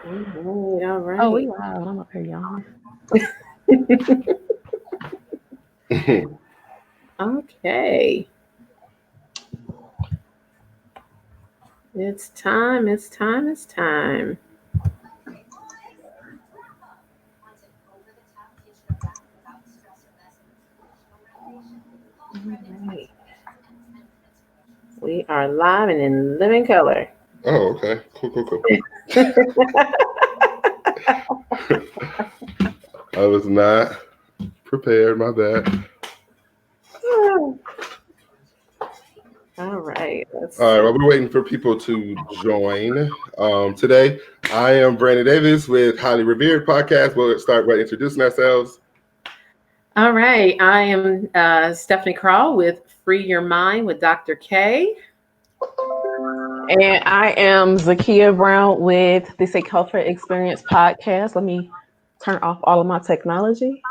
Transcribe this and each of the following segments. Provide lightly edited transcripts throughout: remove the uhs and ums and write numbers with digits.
All Oh, we right. loud. I'm up here yawning. Okay. It's time. It's time. It's time. All right. We are live and in living color. Oh, okay. Cool. I was not prepared. My bad. All right. Let's All right. see. While we're waiting for people to join, today I am Brandon Davis with Highly Revered Podcast. We'll start by introducing ourselves. All right. I am Stephanie Crawl with Free Your Mind with Dr. K. And I am Zakia Brown with the Say Culture Experience podcast. Let me turn off all of my technology.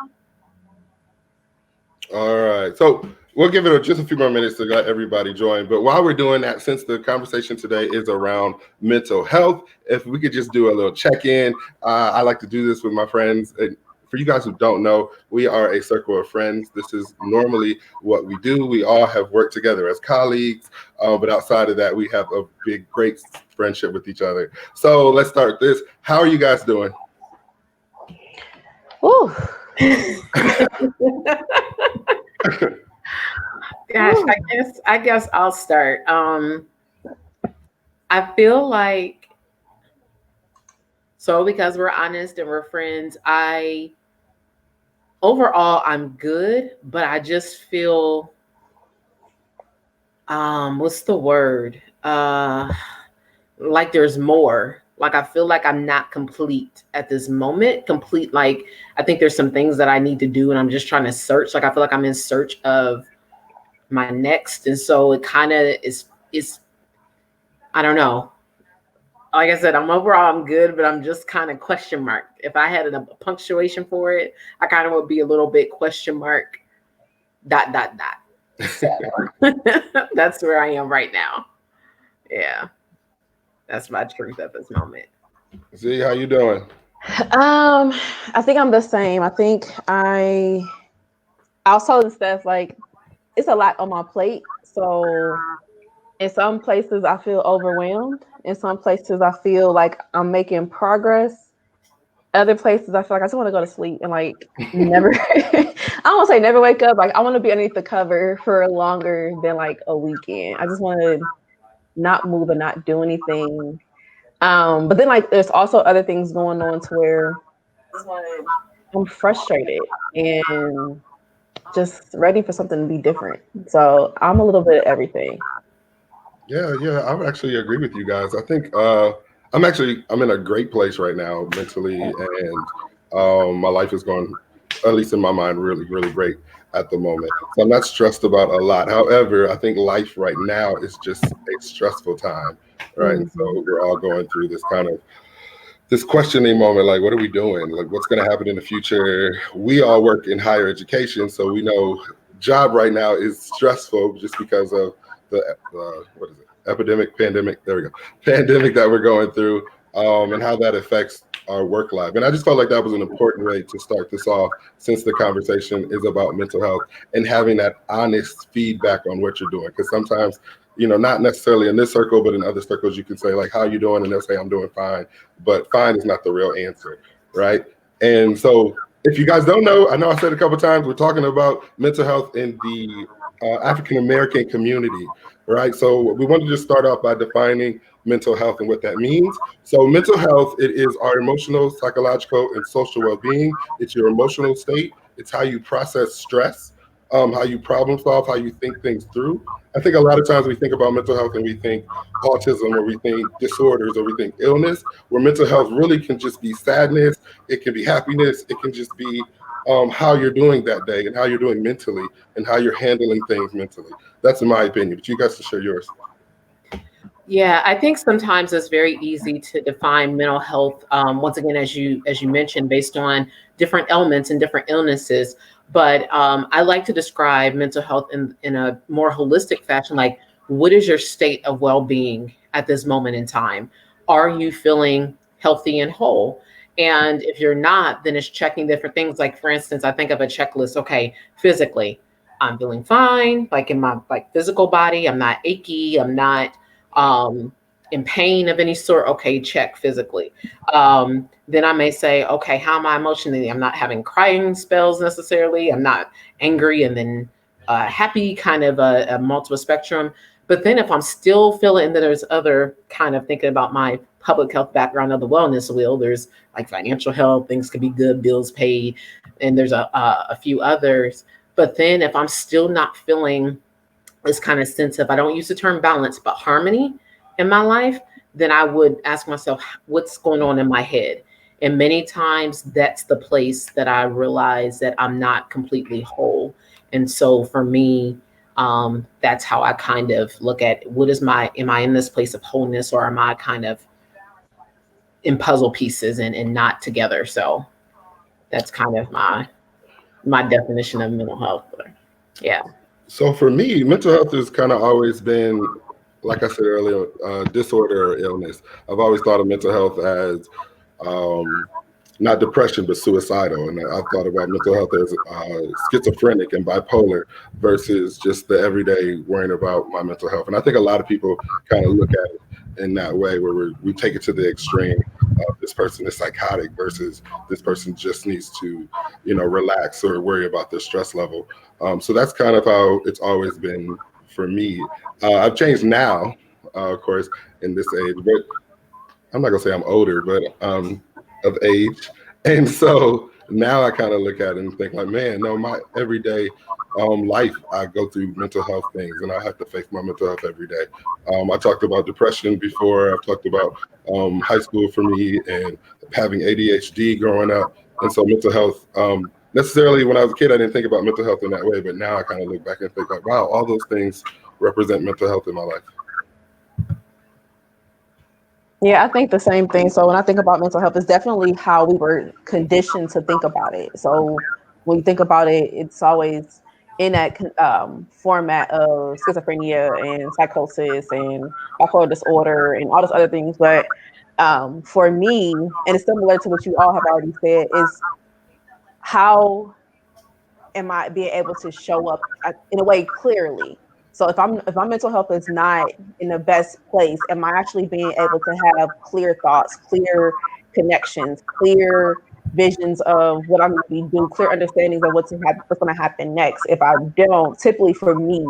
All right. So we'll give it just a few more minutes to let everybody join. But while we're doing that, since the conversation today is around mental health, if we could just do a little check-in. I like to do this with my friends. For you guys who don't know, we are a circle of friends. This is normally what we do. We all have worked together as colleagues, but outside of that, we have a great friendship with each other. So let's start this. How are you guys doing? Ooh. Gosh, I guess I'll start. I feel like because we're honest and we're friends, overall I'm good, but I just feel what's the word? Like there's more. Like I feel like I'm not complete at this moment. Complete, like I think there's some things that I need to do and I'm just trying to search. Like I feel like I'm in search of my next. And so it kind of is I don't know. Like I said, I'm good, but I'm just kind of question mark. If I had a punctuation for it, I kind of would be a little bit question mark dot. So that's where I am right now. Yeah. That's my truth at this moment. Z, how you doing? I think I'm the same. I think I was telling Steph, like, it's a lot on my plate. So in some places I feel overwhelmed. In some places I feel like I'm making progress. Other places I feel like I just want to go to sleep and like never I don't want to say never wake up. Like I want to be underneath the cover for longer than like a weekend. I just want to not move and not do anything. But then like there's also other things going on to where I'm frustrated and just ready for something to be different. So I'm a little bit of everything. Yeah, I would actually agree with you guys. I think I'm in a great place right now mentally, and my life is going, at least in my mind, really great at the moment. So I'm not stressed about a lot. However, I think life right now is just a stressful time, right? And Mm-hmm. so we're all going through this questioning moment, like what are we doing? Like what's going to happen in the future? We all work in higher education, so we know job right now is stressful just because of the what is it? Epidemic, pandemic. There we go. Pandemic that we're going through, and how that affects our work life. And I just felt like that was an important way to start this off, since the conversation is about mental health and having that honest feedback on what you're doing. Because sometimes, not necessarily in this circle, but in other circles, you can say like, "How you doing?" and they'll say, "I'm doing fine." But fine is not the real answer, right? And so, if you guys don't know, I know I said a couple times, we're talking about mental health in the African American community, right? So we wanted to start off by defining mental health and what that means. So mental health, it is our emotional, psychological, and social well-being. It's your emotional state. It's how you process stress, how you problem solve, how you think things through. I think a lot of times we think about mental health and we think autism, or we think disorders, or we think illness, where mental health really can just be sadness, it can be happiness, it can just be how you're doing that day and how you're doing mentally and how you're handling things mentally. That's in my opinion, but you guys can share yours. Yeah, I think sometimes it's very easy to define mental health. Once again, as you mentioned, based on different elements and different illnesses. But I like to describe mental health in a more holistic fashion. Like, what is your state of well-being at this moment in time? Are you feeling healthy and whole. And if you're not, then it's checking different things. Like, for instance, I think of a checklist. Okay, physically, I'm feeling fine, like in my like physical body. I'm not achy. I'm not in pain of any sort. Okay, check physically. Then I may say, okay, how am I emotionally? I'm not having crying spells necessarily. I'm not angry and then happy, kind of a multiple spectrum. But then if I'm still feeling that there's other kind of thinking about my public health background of the wellness wheel, there's like financial health, things could be good, bills paid, and there's a few others. But then if I'm still not feeling this kind of sense of, I don't use the term balance, but harmony in my life, then I would ask myself, what's going on in my head? And many times that's the place that I realize that I'm not completely whole. And so for me, that's how I kind of look at what is am I in this place of wholeness, or am I kind of in puzzle pieces and not together? So that's kind of my definition of mental health. Yeah. So for me, mental health has kind of always been, like I said earlier, disorder or illness. I've always thought of mental health as not depression, but suicidal. And I've thought about mental health as schizophrenic and bipolar versus just the everyday worrying about my mental health. And I think a lot of people kind of look at it in that way, where we take it to the extreme of this person is psychotic versus this person just needs to, relax or worry about their stress level. So that's kind of how it's always been for me. I've changed now, of course, in this age, but I'm not gonna say I'm older, but of age. And so now I kind of look at it and think like, man, no, my everyday life, I go through mental health things and I have to face my mental health every day. I talked about depression before. I've talked about high school for me and having ADHD growing up. And so mental health, necessarily when I was a kid, I didn't think about mental health in that way, but now I kind of look back and think like, wow, all those things represent mental health in my life. Yeah, I think the same thing. So when I think about mental health, it's definitely how we were conditioned to think about it. So when you think about it, it's always in that format of schizophrenia and psychosis and bipolar disorder and all those other things. But for me, and it's similar to what you all have already said, is how am I being able to show up in a way clearly? So if my mental health is not in the best place, am I actually being able to have clear thoughts, clear connections, clear visions of what I'm going to be doing, clear understandings of what's going to happen next? If I don't, typically for me,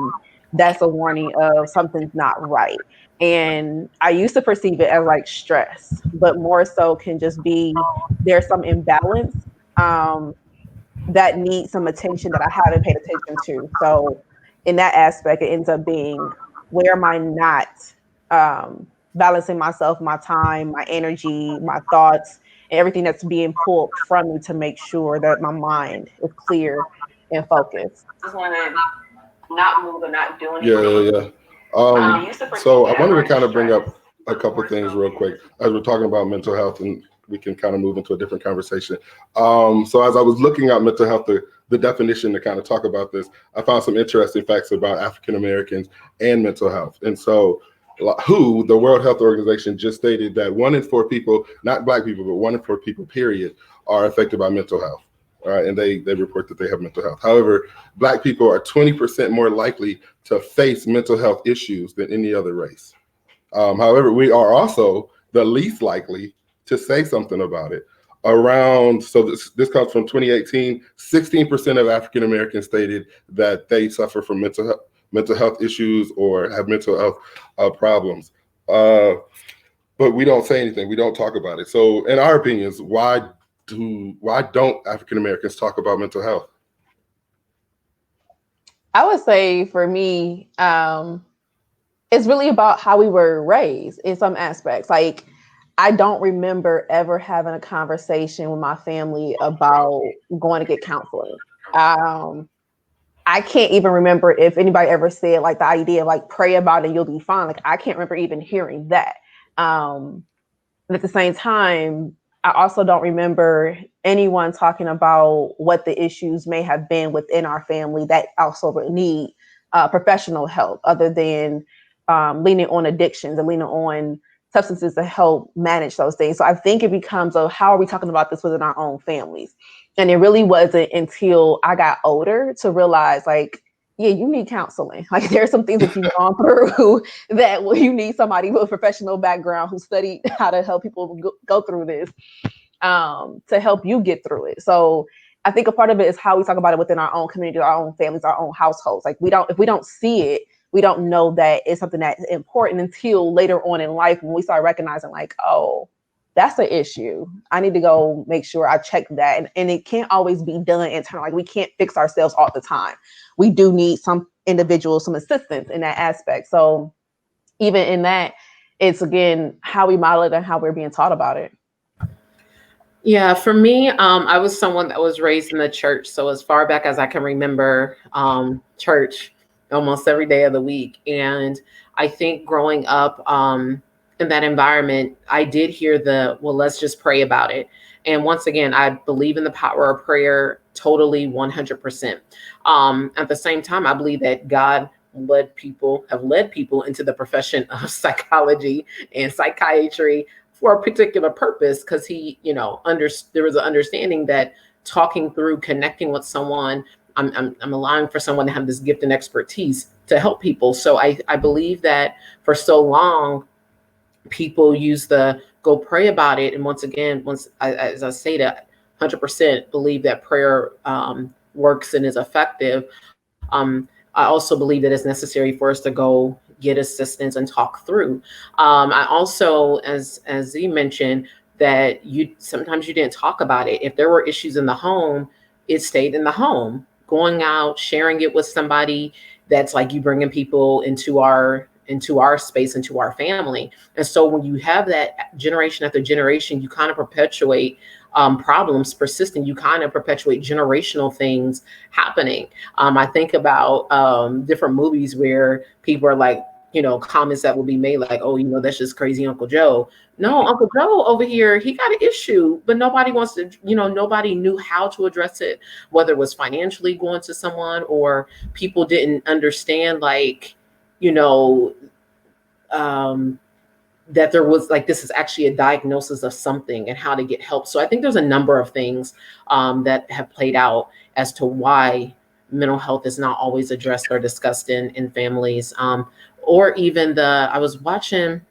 that's a warning of something's not right. And I used to perceive it as like stress, but more so can just be there's some imbalance that needs some attention that I haven't paid attention to. So in that aspect, it ends up being, where am I not balancing myself, my time, my energy, my thoughts, and everything that's being pulled from me to make sure that my mind is clear and focused. Just want to not move and not do anything. Yeah. So I wanted to kind of bring up a couple of things real quick as we're talking about mental health, and we can kind of move into a different conversation. So as I was looking at mental health, the definition to kind of talk about this, I found some interesting facts about African Americans and mental health. And so WHO, the World Health Organization, just stated that 1 in 4 people, not Black people, but 1 in 4 people, period, are affected by mental health. All right, and they report that they have mental health. However, Black people are 20% more likely to face mental health issues than any other race. However, we are also the least likely to say something about it. So this comes from 2018, 16% of African Americans stated that they suffer from mental health issues or have mental health problems. But we don't say anything. We don't talk about it. So in our opinions, why don't African Americans talk about mental health? I would say for me, it's really about how we were raised in some aspects. Like, I don't remember ever having a conversation with my family about going to get counseling. I can't even remember if anybody ever said like the idea of like, pray about it, you'll be fine. Like, I can't remember even hearing that. But at the same time, I also don't remember anyone talking about what the issues may have been within our family that also need professional help, other than leaning on addictions and leaning on substances to help manage those things. So I think it becomes how are we talking about this within our own families? And it really wasn't until I got older to realize, like, yeah, you need counseling. Like, there are some things that you've gone through that you need somebody with a professional background who studied how to help people go through this, to help you get through it. So I think a part of it is how we talk about it within our own community, our own families, our own households. Like, if we don't see it, we don't know that it's something that's important until later on in life when we start recognizing, like, oh, that's an issue. I need to go make sure I check that. And it can't always be done internally. Like, we can't fix ourselves all the time. We do need some individuals, some assistance in that aspect. So even in that, it's, again, how we model it and how we're being taught about it. Yeah, for me, I was someone that was raised in the church. So as far back as I can remember, church almost every day of the week. And I think growing up in that environment, I did hear well, let's just pray about it. And once again, I believe in the power of prayer totally 100%. At the same time, I believe that God have led people into the profession of psychology and psychiatry for a particular purpose, because he, there was an understanding that talking through, connecting with someone, I'm allowing for someone to have this gift and expertise to help people. So I believe that for so long, people use the go pray about it. And once again, as I say that, 100% believe that prayer works and is effective. I also believe that it's necessary for us to go get assistance and talk through. I also, as you mentioned, that sometimes you didn't talk about it. If there were issues in the home, it stayed in the home. Going out, sharing it with somebody, that's like you bringing people into our space, into our family. And so when you have that generation after generation, you kind of perpetuate problems persisting. You kind of perpetuate generational things happening. I think about different movies where people are like, comments that will be made like, oh, that's just crazy Uncle Joe. No, Uncle Joe over here, he got an issue, but nobody wants to, nobody knew how to address it, whether it was financially going to someone or people didn't understand, like, that there was, like, this is actually a diagnosis of something and how to get help. So I think there's a number of things that have played out as to why mental health is not always addressed or discussed in families. Or even I was watching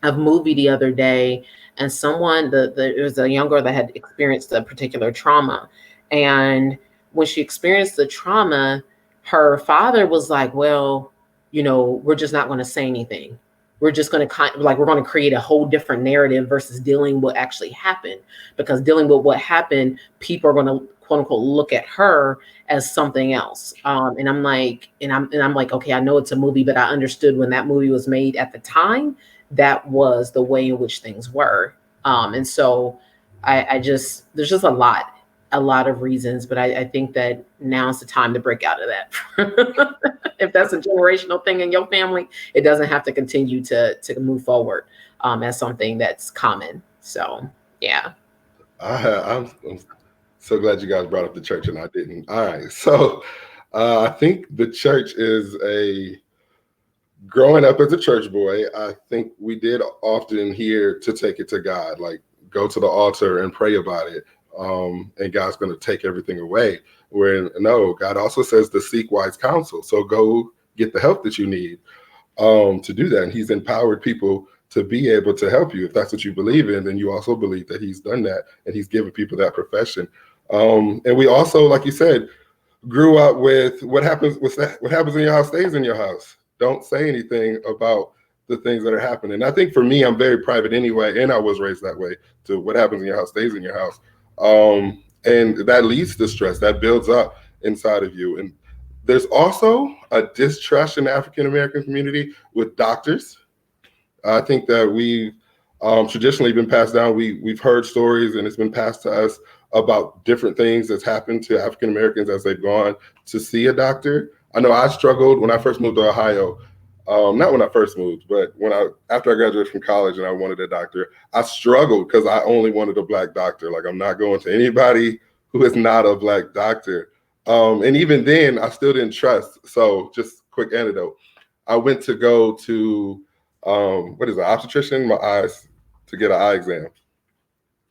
a movie the other day, and someone, there was a young girl that had experienced a particular trauma. And when she experienced the trauma, her father was like, well, we're just not going to say anything. We're just going to we're going to create a whole different narrative versus dealing with what actually happened, because dealing with what happened, people are going to quote unquote look at her as something else. And I'm like, okay, I know it's a movie, but I understood when that movie was made at the time, that was the way in which things were. And so there's just a lot of reasons, but I think that now's the time to break out of that. If that's a generational thing in your family, it doesn't have to continue to move forward as something that's common. So, yeah. I'm so glad you guys brought up the church and I didn't. All right. So I think the church is growing up as a church boy, I think we did often hear to take it to God, like go to the altar and pray about it. And God's going to take everything away. Where no, God also says to seek wise counsel. So go get the help that you need to do that. And he's empowered people to be able to help you. If that's what you believe in, then you also believe that he's done that and he's given people that profession. And we also, like you said, grew up with what happens in your house stays in your house. Don't say anything about the things that are happening. I think for me, I'm very private anyway, and I was raised that way, to what happens in your house stays in your house. And that leads to stress that builds up inside of you. And there's also a distrust in the African-American community with doctors. I think that we've traditionally been passed down. We've heard stories and it's been passed to us about different things that's happened to African-Americans as they've gone to see a doctor. I know I struggled when I first moved to Ohio. Not when I first moved, but after I graduated from college and I wanted a doctor, I struggled because I only wanted a Black doctor. Like, I'm not going to anybody who is not a Black doctor. And even then, I still didn't trust. So just quick anecdote. I went to go to what is it, obstetrician, my eyes, to get an eye exam.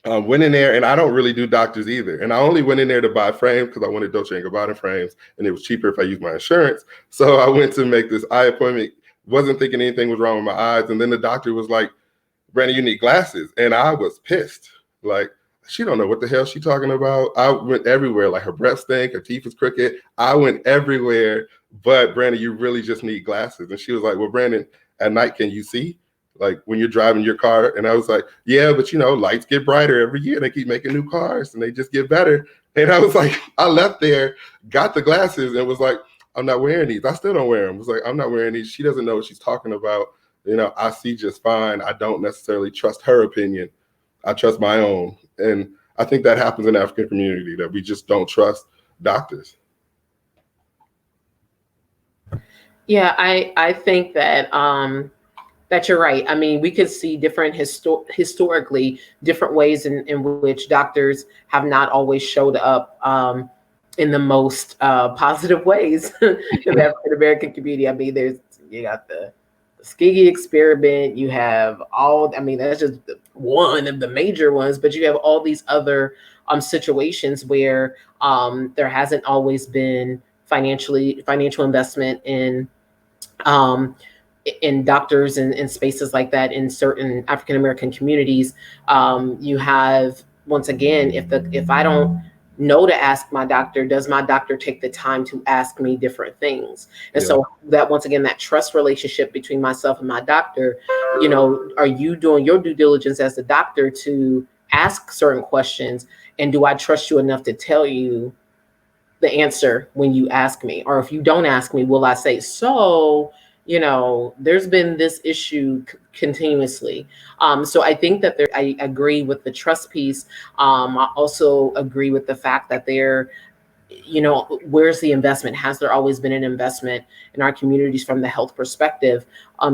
Went in there, and I don't really do doctors either. And I only went in there to buy frames because I wanted Dolce & Gabbana frames, and it was cheaper if I used my insurance. So I went to make this eye appointment, wasn't thinking anything was wrong with my eyes. And then the doctor was like, Brandon, you need glasses. And I was pissed. Like, she don't know what the hell she talking about. I went everywhere, like her breath stank, her teeth was crooked. I went everywhere, but Brandon, you really just need glasses. And she was like, well, Brandon, at night, can you see? Like when you're driving your car? And I was like, yeah, but lights get brighter every year. They keep making new cars and they just get better. And I was like, I left there, got the glasses and was like, I'm not wearing these. I still don't wear them. I was like, I'm not wearing these. She doesn't know what she's talking about. I see just fine. I don't necessarily trust her opinion. I trust my own. And I think that happens in the African community, that we just don't trust doctors. Yeah, I think that that you're right. I mean, we could see different historically different ways in which doctors have not always showed up in the most positive ways in the African American community. I mean, you got the Tuskegee experiment, you have that's just one of the major ones, but you have all these other situations where there hasn't always been financial investment in doctors and spaces like that in certain African American communities. You have, once again, if I don't know to ask my doctor, does my doctor take the time to ask me different things? And so that, once again, that trust relationship between myself and my doctor, are you doing your due diligence as a doctor to ask certain questions? And do I trust you enough to tell you the answer when you ask me? Or if you don't ask me, will I say, so, there's been this issue continuously. So I think that I agree with the trust piece. I also agree with the fact that where's the investment? Has there always been an investment in our communities from the health perspective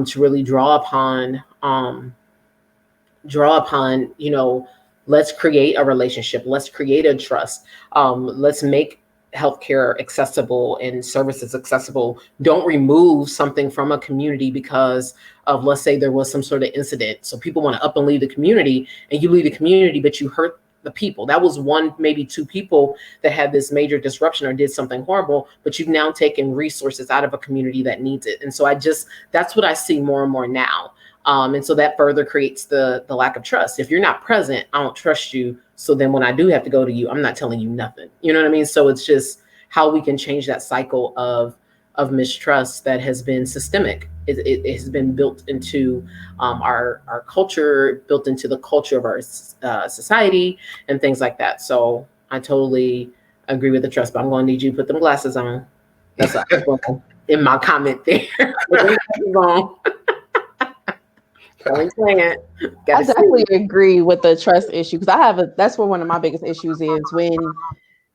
to really draw upon, let's create a relationship. Let's create a trust. Let's make healthcare accessible and services accessible. Don't remove something from a community because of, let's say, there was some sort of incident. So people want to up and leave the community, and you leave the community, but you hurt the people. That was one, maybe two people that had this major disruption or did something horrible, but you've now taken resources out of a community that needs it. And so that's what I see more and more now. And so that further creates the lack of trust. If you're not present, I don't trust you. So then when I do have to go to you, I'm not telling you nothing. You know what I mean? So it's just how we can change that cycle of mistrust that has been systemic. It has been built into our culture, built into the culture of our society and things like that. So I totally agree with the trust, but I'm going to need you to put them glasses on. That's in my comment there. I definitely agree with the trust issue, because that's where one of my biggest issues is, when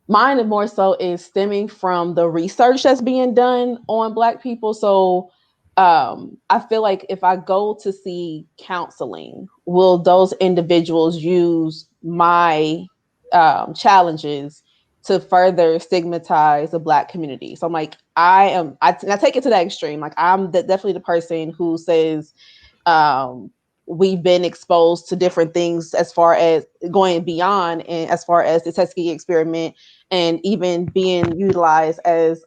mine more so is stemming from the research that's being done on Black people. So I feel like if I go to see counseling, will those individuals use my challenges to further stigmatize the Black community? So I'm like, I take it to that extreme. Like, I'm definitely the person who says, we've been exposed to different things as far as going beyond, and as far as the Tuskegee experiment, and even being utilized as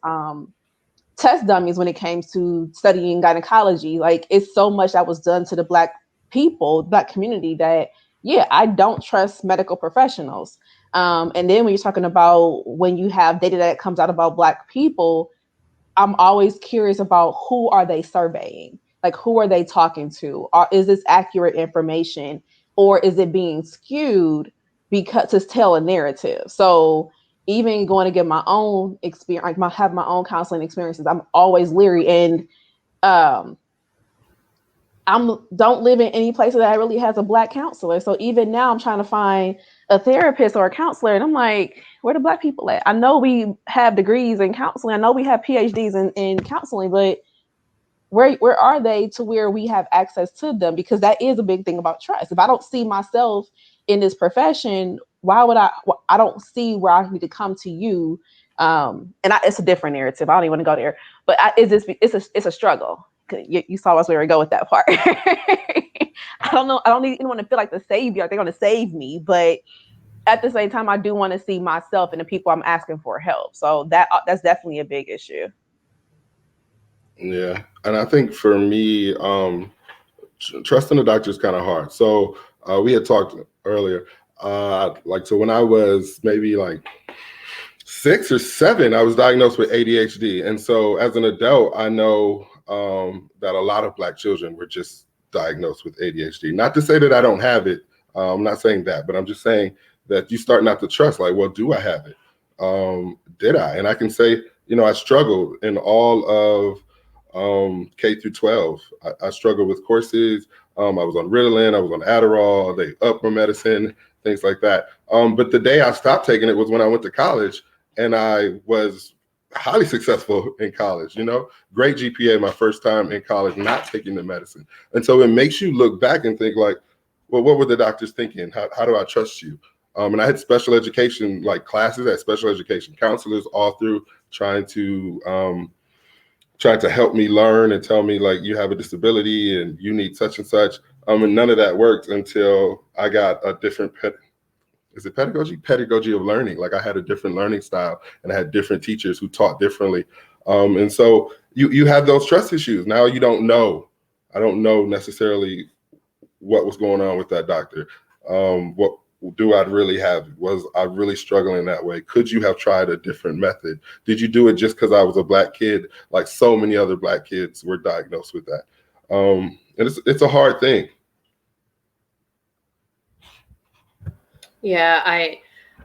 test dummies when it came to studying gynecology. Like, it's so much that was done to the Black people, Black community, that I don't trust medical professionals. And then when you're talking about when you have data that comes out about Black people, I'm always curious about who are they surveying? Like, who are they talking to? Is this accurate information, or is it being skewed because to tell a narrative? So even going to get my own experience, have my own counseling experiences, I'm always leery. And don't live in any place that really has a Black counselor. So even now I'm trying to find a therapist or a counselor, and I'm like, where the Black people at? I know we have degrees in counseling. I know we have PhDs in counseling, but where are they to where we have access to them? Because that is a big thing about trust. If I don't see myself in this profession, why would I don't see where I need to come to you. It's a different narrative. I don't even want to go there, but it's a struggle. You saw us where we go with that part. I don't know. I don't need anyone to feel like the savior. Like they're going to save me, but at the same time, I do want to see myself and the people I'm asking for help. So that's definitely a big issue. Yeah, and I think for me, trusting the doctor is kind of hard. So we had talked earlier, so when I was maybe like 6 or 7, I was diagnosed with ADHD, and so as an adult, I know that a lot of Black children were just diagnosed with ADHD. Not to say that I don't have it. I'm not saying that, but I'm just saying that you start not to trust. Like, well, do I have it? Did I? And I can say, I struggled in all of K through 12. I struggled with courses. I was on Ritalin, I was on Adderall, they upped my medicine, things like that. But the day I stopped taking it was when I went to college, and I was highly successful in college, great GPA my first time in college, not taking the medicine. And so it makes you look back and think like, well, what were the doctors thinking? How do I trust you? And I had special education like classes, I had special education counselors all through trying to help me learn and tell me like, you have a disability and you need such and such. And none of that worked until I got a different pedagogy of learning. Like I had a different learning style and I had different teachers who taught differently. And so you have those trust issues. Now I don't know necessarily what was going on with that doctor. What do I really have? Was I really struggling that way? Could you have tried a different method? Did you do it just because I was a Black kid? Like so many other Black kids were diagnosed with that. And it's a hard thing. Yeah,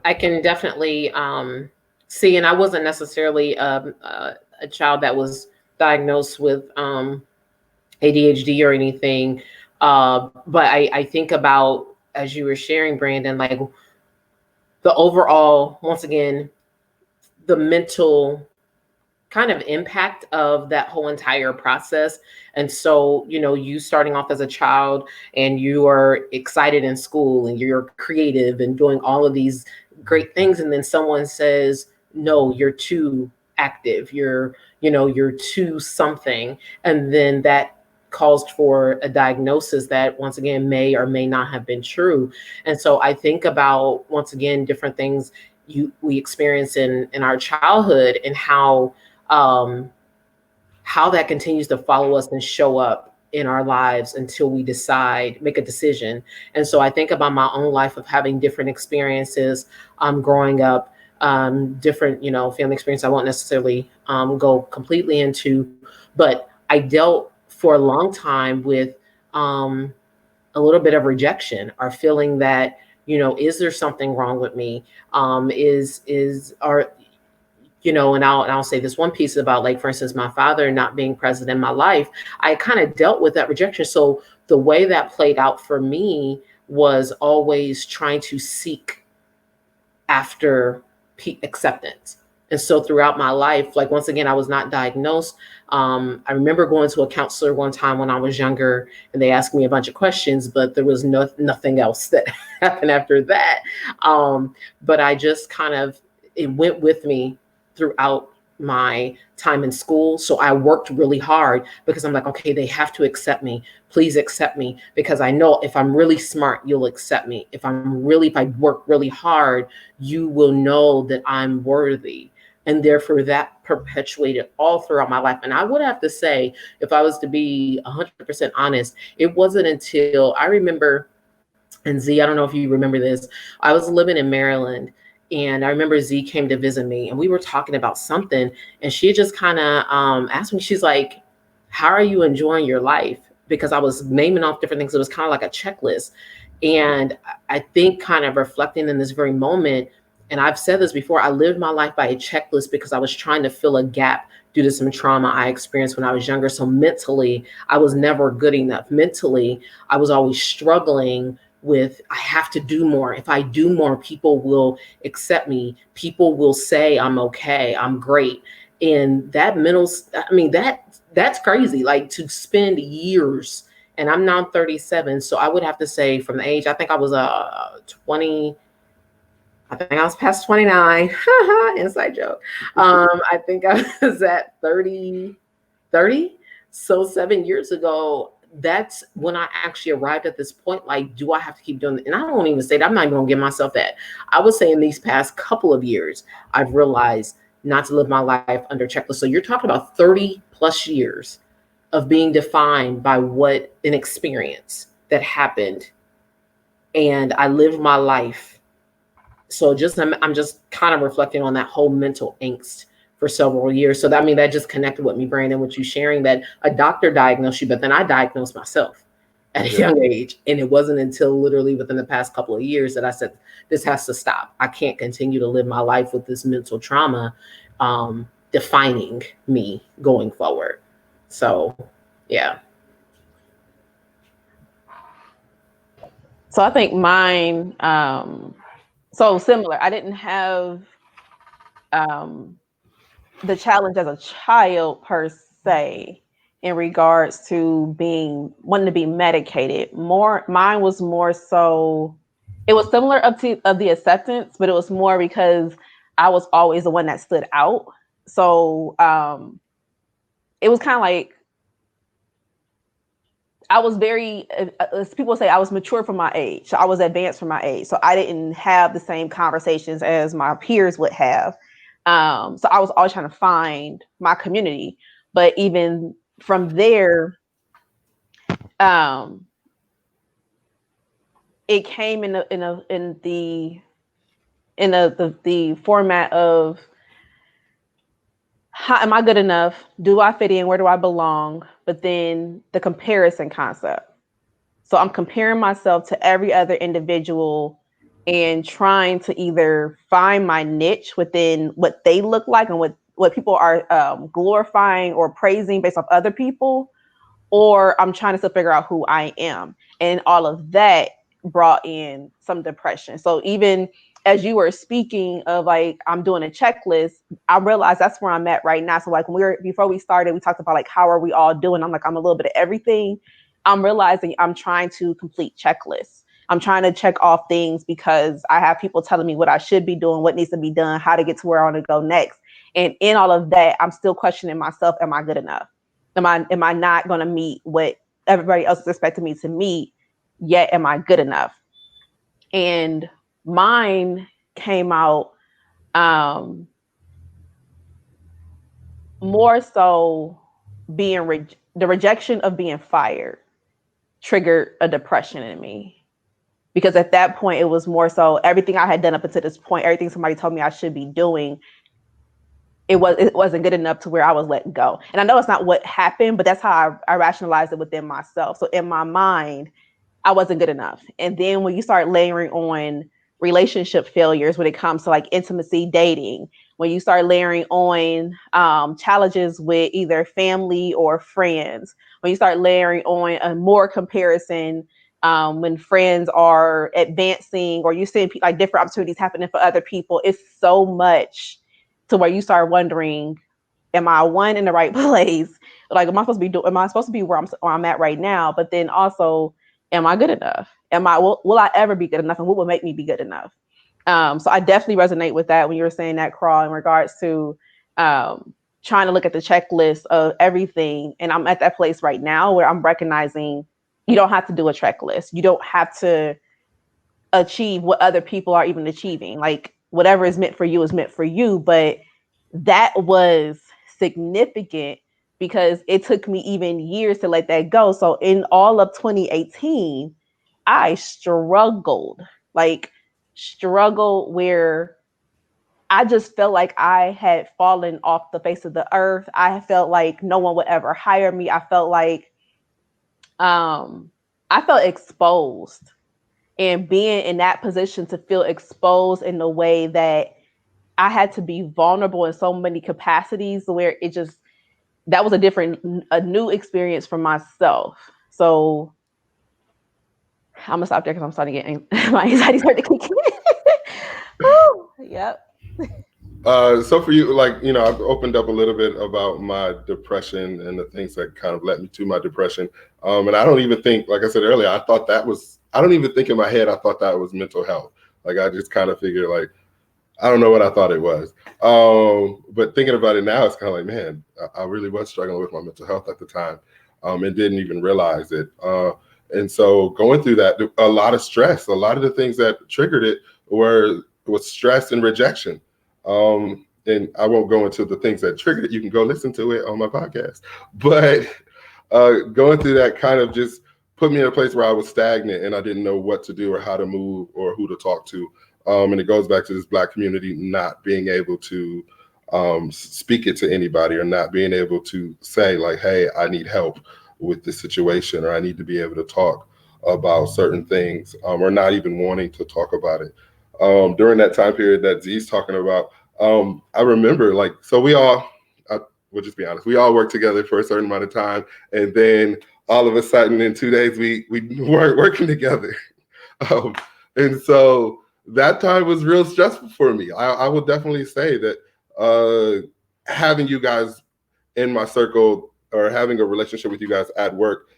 I can definitely see, and I wasn't necessarily a child that was diagnosed with ADHD or anything, but I think about, as you were sharing, Brandon, like the overall, once again, the mental kind of impact of that whole entire process. And so, you starting off as a child and you are excited in school and you're creative and doing all of these great things. And then someone says, no, you're too active. You're too something. And then that caused for a diagnosis that once again may or may not have been true. And so I think about, once again, different things we experience in our childhood and how that continues to follow us and show up in our lives until we make a decision. And so I think about my own life of having different experiences, growing up, different, family experience I won't necessarily go completely into, but I dealt for a long time with a little bit of rejection or feeling that, is there something wrong with me? And I'll say this one piece about, like, for instance, my father not being present in my life. I kind of dealt with that rejection. So the way that played out for me was always trying to seek after acceptance. And so throughout my life, like, once again, I was not diagnosed. I remember going to a counselor one time when I was younger, and they asked me a bunch of questions, but there was nothing else that happened after that. But I just it went with me throughout my time in school. So I worked really hard because I'm like, okay, they have to accept me. Please accept me, because I know if I'm really smart, you'll accept me. If I work really hard, you will know that I'm worthy. And therefore that perpetuated all throughout my life. And I would have to say, if I was to be 100% honest, it wasn't until I remember, and Z, I don't know if you remember this, I was living in Maryland, and I remember Z came to visit me, and we were talking about something, and she just kind of asked me, she's like, how are you enjoying your life? Because I was naming off different things. It was kind of like a checklist. And I think, kind of reflecting in this very moment, and I've said this before, I lived my life by a checklist because I was trying to fill a gap due to some trauma I experienced when I was younger. So mentally, I was never good enough. Mentally, I was always struggling with, I have to do more. If I do more, people will accept me. People will say I'm okay, I'm great. And that that's crazy. Like, to spend years, and I'm now 37. So I would have to say, from the age, I think I was 20, I think I was past 29. Inside joke. I think I was at 30. So 7 years ago, that's when I actually arrived at this point. Like, do I have to keep doing it? And I don't even say that. I'm not even gonna give myself that. I would say in these past couple of years, I've realized not to live my life under checklist. So you're talking about 30 plus years of being defined by what an experience that happened. And I lived my life. So I'm just kind of reflecting on that whole mental angst for several years. So that, I mean, that just connected with me, Brandon, with you sharing that a doctor diagnosed you, but then I diagnosed myself at a young age. And it wasn't until literally within the past couple of years that I said, this has to stop. I can't continue to live my life with this mental trauma defining me going forward. So, yeah. So I think mine, so similar. I didn't have the challenge as a child per se in regards to wanting to be medicated. Mine was more so, it was similar of the acceptance, but it was more because I was always the one that stood out. So it was kind of like, I was very, as people say, I was mature for my age. So I was advanced for my age. So I didn't have the same conversations as my peers would have. So I was always trying to find my community. But even from there, it came in the format of, how am I good enough? Do I fit in? Where do I belong? But then the comparison concept. So I'm comparing myself to every other individual and trying to either find my niche within what they look like and what people are glorifying or praising based off other people, or I'm trying to still figure out who I am. And all of that brought in some depression. So even as you were speaking of like, I'm doing a checklist, I realized that's where I'm at right now. So like before we started, we talked about like, how are we all doing? I'm like, I'm a little bit of everything. I'm realizing I'm trying to complete checklists. I'm trying to check off things because I have people telling me what I should be doing, what needs to be done, how to get to where I want to go next. And in all of that, I'm still questioning myself. Am I good enough? Am I not going to meet what everybody else is expecting me to meet? Yet am I good enough? And mine came out more so being the rejection of being fired triggered a depression in me. Because at that point, it was more so everything I had done up until this point, everything somebody told me I should be doing, it wasn't good enough to where I was let go. And I know it's not what happened, but that's how I rationalized it within myself. So in my mind, I wasn't good enough. And then when you start layering on relationship failures when it comes to like intimacy, dating, when you start layering on challenges with either family or friends, when you start layering on a more comparison when friends are advancing or you're seeing like different opportunities happening for other people, it's so much to where you start wondering, am I in the right place? Like, am I supposed to be where I'm at right now? But then also, am I good enough? Will I ever be good enough? And what will make me be good enough? So I definitely resonate with that when you were saying that, Crawl, in regards to trying to look at the checklist of everything. And I'm at that place right now where I'm recognizing you don't have to do a checklist. You don't have to achieve what other people are even achieving. Like whatever is meant for you is meant for you. But that was significant because it took me even years to let that go. So in all of 2018, I struggled where I just felt like I had fallen off the face of the earth. I felt like no one would ever hire me. I felt exposed, and being in that position to feel exposed in the way that I had to be vulnerable in so many capacities where that was a new experience for myself. So I'm gonna stop there because I'm starting to get my anxiety starting to kick in. Yep. So for you, like, you know, I've opened up a little bit about my depression and the things that kind of led me to my depression. And I don't even think, like I said earlier, I don't even think in my head, I thought that was mental health. Like, I just kind of figured like, I don't know what I thought it was. But thinking about it now, it's kind of like, man, I really was struggling with my mental health at the time, and didn't even realize it. And so going through that, a lot of stress, a lot of the things that triggered it was stress and rejection. And I won't go into the things that triggered it. You can go listen to it on my podcast. But going through that kind of just put me in a place where I was stagnant and I didn't know what to do or how to move or who to talk to. And it goes back to this Black community not being able to speak it to anybody, or not being able to say like, hey, I need help with this situation, or I need to be able to talk about certain things, or not even wanting to talk about it. During that time period that Z's talking about, I remember we'll just be honest, we all worked together for a certain amount of time, and then all of a sudden in 2 days we weren't working together. And so that time was real stressful for me. I will definitely say that having you guys in my circle, or having a relationship with you guys at work,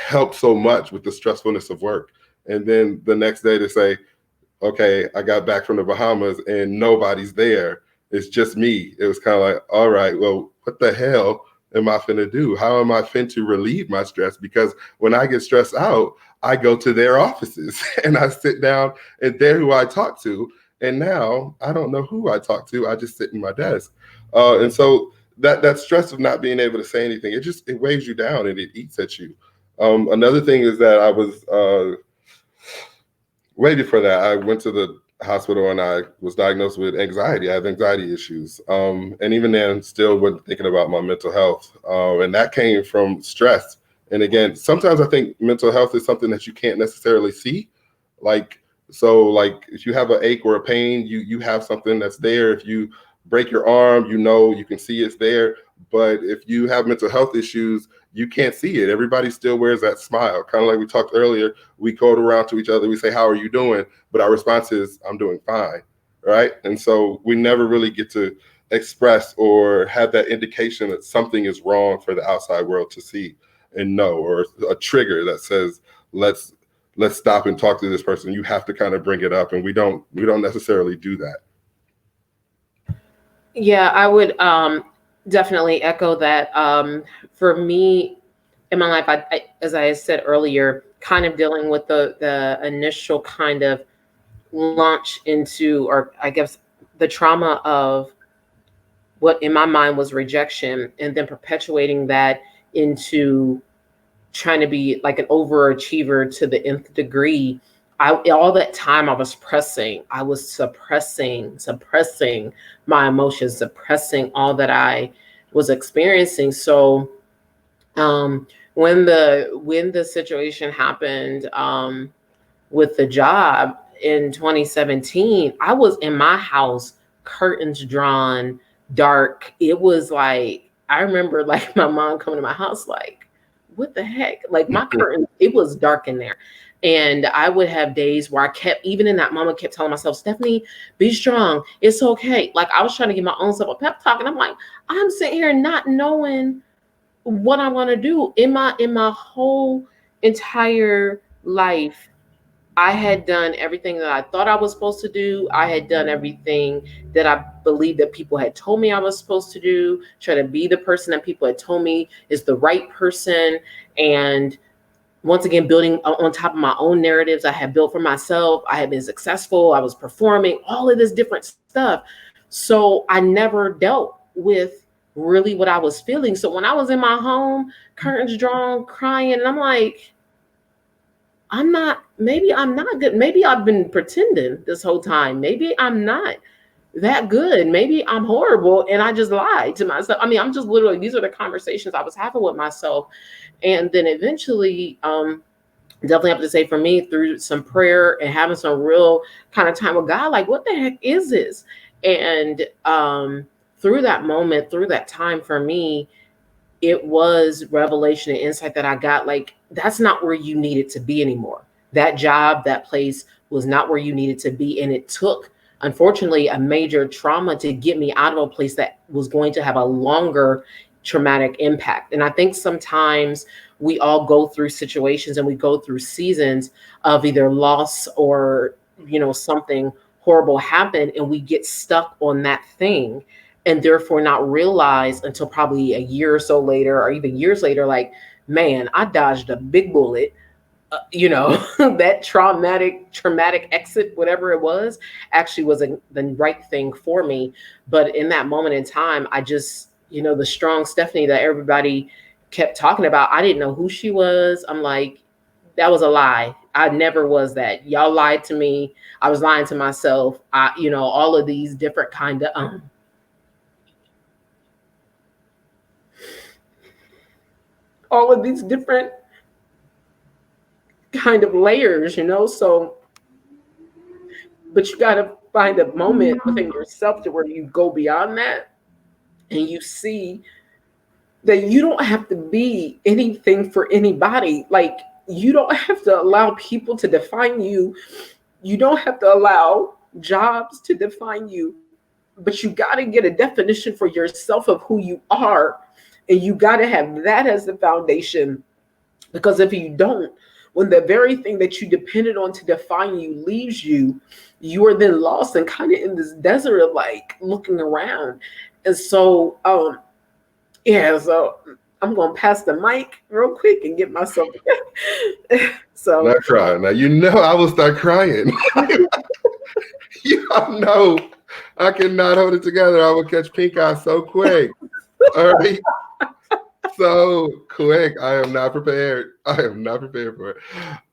helped so much with the stressfulness of work. And then the next day to say, okay, I got back from the Bahamas and nobody's there. It's just me. It was kind of like, all right, well, what the hell am I finna do? How am I finna relieve my stress? Because when I get stressed out, I go to their offices and I sit down, and they're who I talk to. And now I don't know who I talk to. I just sit in my desk. And so that stress of not being able to say anything, it weighs you down and it eats at you. Another thing is that I was way before that, I went to the hospital and I was diagnosed with anxiety. I have anxiety issues. And even then, still wasn't thinking about my mental health. And that came from stress. And again, sometimes I think mental health is something that you can't necessarily see. So if you have an ache or a pain, you have something that's there. If you break your arm, you can see it's there. But if you have mental health issues, you can't see it. Everybody still wears that smile. Kind of like we talked earlier, we code around to each other. We say, how are you doing? But our response is, I'm doing fine, right? And so we never really get to express or have that indication that something is wrong for the outside world to see and know, or a trigger that says, let's stop and talk to this person. You have to kind of bring it up. And we don't necessarily do that. Yeah, I would definitely echo that. For me, in my life, I, as I said earlier, kind of dealing with the initial kind of launch into, or I guess the trauma of what in my mind was rejection, and then perpetuating that into trying to be like an overachiever to the nth degree. All that time I was suppressing my emotions, suppressing all that I was experiencing. So when the situation happened with the job in 2017, I was in my house, curtains drawn, dark. It was like, I remember like my mom coming to my house like, what the heck? Like my curtains, it was dark in there. And I would have days where I kept, even in that moment, kept telling myself, Stephanie, be strong. It's okay. Like I was trying to give my own self a pep talk. And I'm like, I'm sitting here not knowing what I want to do. In my whole entire life, I had done everything that I thought I was supposed to do. I had done everything that I believed that people had told me I was supposed to do, try to be the person that people had told me is the right person. And once again, building on top of my own narratives I had built for myself. I had been successful. I was performing, all of this different stuff. So I never dealt with really what I was feeling. So when I was in my home, curtains drawn, crying, and I'm like, maybe I'm not good. Maybe I've been pretending this whole time. Maybe I'm not that good. Maybe I'm horrible and I just lied to myself. I mean, I'm just literally, these are the conversations I was having with myself. And then eventually, definitely have to say for me, through some prayer and having some real kind of time with God, like, what the heck is this? And through that moment, through that time for me, it was revelation and insight that I got, like, that's not where you needed to be anymore. That job, that place was not where you needed to be. And it took, unfortunately, a major trauma to get me out of a place that was going to have a longer traumatic impact. And I think sometimes we all go through situations and we go through seasons of either loss or, something horrible happen, and we get stuck on that thing, and therefore not realize until probably a year or so later, or even years later, like, man, I dodged a big bullet. That traumatic exit, whatever it was, actually was the right thing for me. But in that moment in time, I just, the strong Stephanie that everybody kept talking about, I didn't know who she was. I'm like, that was a lie. I never was that. Y'all lied to me. I was lying to myself. All of these different kind of all of these different kind of layers, so, but you got to find a moment within yourself to where you go beyond that, and you see that you don't have to be anything for anybody. Like, you don't have to allow people to define you. You don't have to allow jobs to define you, but you got to get a definition for yourself of who you are. And you got to have that as the foundation, because if you don't, when the very thing that you depended on to define you leaves you, you are then lost and kind of in this desert of like looking around. And so, so I'm going to pass the mic real quick and get myself. So not crying. Now, I will start crying. No, I cannot hold it together. I will catch pink eye so quick. All right. So quick. I am not prepared. For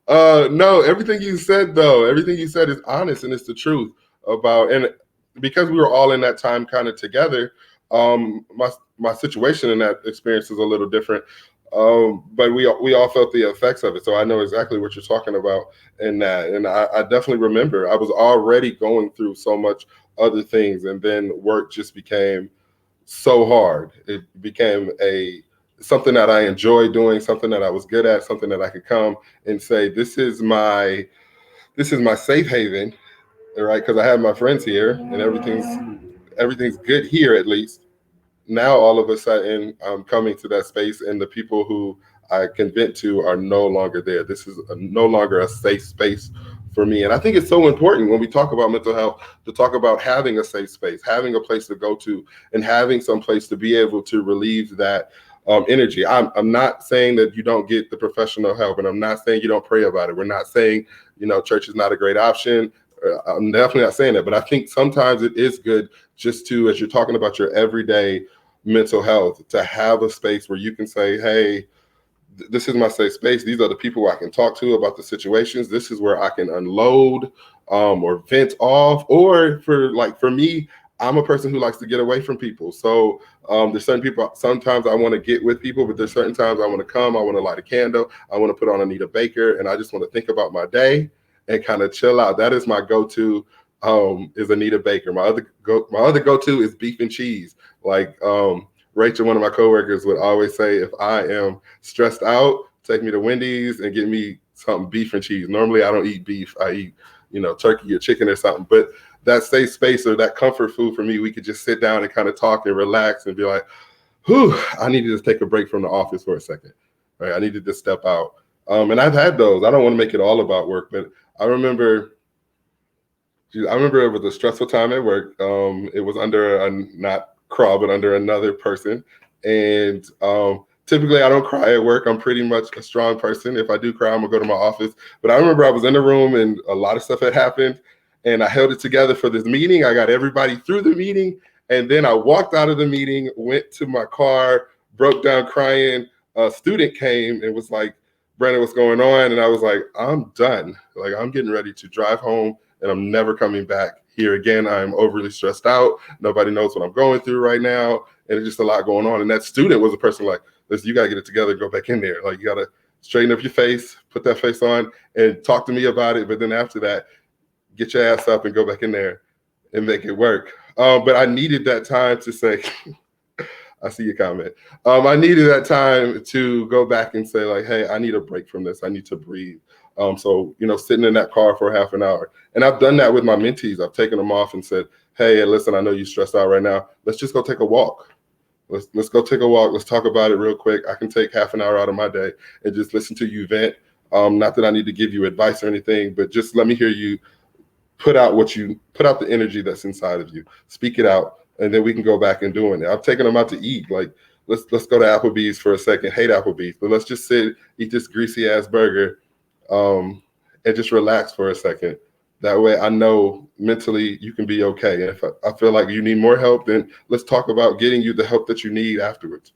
it. No, everything you said is honest, and it's the truth about, and because we were all in that time kind of together, my situation in that experience is a little different. But we all felt the effects of it. So I know exactly what you're talking about in that. And I definitely remember I was already going through so much other things, and then work just became so hard. It became something that I enjoyed doing, something that I was good at, something that I could come and say, this is my safe haven, right? Because I have my friends here and everything's good here, at least. Now, all of a sudden, I'm coming to that space, and the people who I can vent to are no longer there. This is no longer a safe space for me. And I think it's so important when we talk about mental health to talk about having a safe space, having a place to go to, and having some place to be able to relieve that energy. I'm not saying that you don't get the professional help, and I'm not saying you don't pray about it. We're not saying, church is not a great option. I'm definitely not saying that, but I think sometimes it is good just to, as you're talking about your everyday mental health, to have a space where you can say, hey, this is my safe space. These are the people I can talk to about the situations. This is where I can unload or vent off. Or for me, I'm a person who likes to get away from people. So there's certain people, sometimes I want to get with people, but there's certain times I want to come, I want to light a candle, I want to put on Anita Baker, and I just want to think about my day and kind of chill out. That is my go-to, is Anita Baker. My other go-to is beef and cheese. Like Rachel, one of my coworkers, would always say, if I am stressed out, take me to Wendy's and get me something beef and cheese. Normally I don't eat beef. I eat, turkey or chicken or something, but that safe space or that comfort food for me, we could just sit down and kind of talk and relax and be like, whew, I need to just take a break from the office for a second, right? I needed to step out. And I've had those. I don't want to make it all about work, but I remember it was a stressful time at work. It was under not Crawl, but under another person. And typically I don't cry at work. I'm pretty much a strong person. If I do cry, I'm gonna go to my office. But I remember I was in the room and a lot of stuff had happened, and I held it together for this meeting. I got everybody through the meeting. And then I walked out of the meeting, went to my car, broke down crying. A student came and was like, Brandon, what's going on? And I was like, I'm done. Like, I'm getting ready to drive home, and I'm never coming back here again. I'm overly stressed out. Nobody knows what I'm going through right now. And it's just a lot going on. And that student was a person like, listen, you got to get it together, go back in there. Like, you got to straighten up your face, put that face on, and talk to me about it. But then after that, get your ass up and go back in there and make it work. But I needed that time to say, I see your comment. I needed that time to go back and say, like, hey, I need a break from this. I need to breathe. So, sitting in that car for half an hour. And I've done that with my mentees. I've taken them off and said, hey, listen, I know you're stressed out right now. Let's just go take a walk. Let's go take a walk. Let's talk about it real quick. I can take half an hour out of my day and just listen to you vent. Not that I need to give you advice or anything, but just let me hear you put out the energy that's inside of you, speak it out, and then we can go back and doing it. I've taken them out to eat. Like, let's go to Applebee's for a second. Hate Applebee's, but let's just eat this greasy ass burger, and just relax for a second. That way I know mentally you can be okay. And if I feel like you need more help, then let's talk about getting you the help that you need afterwards.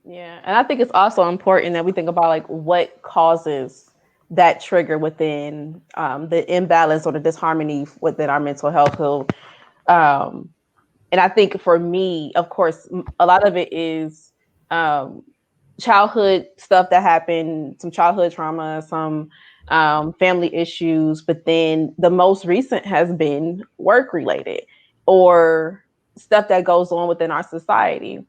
Yeah. And I think it's also important that we think about like what causes that trigger within the imbalance or the disharmony within our mental health. So, and I think for me, of course, a lot of it is childhood stuff that happened, some childhood trauma, some family issues, but then the most recent has been work related or stuff that goes on within our society.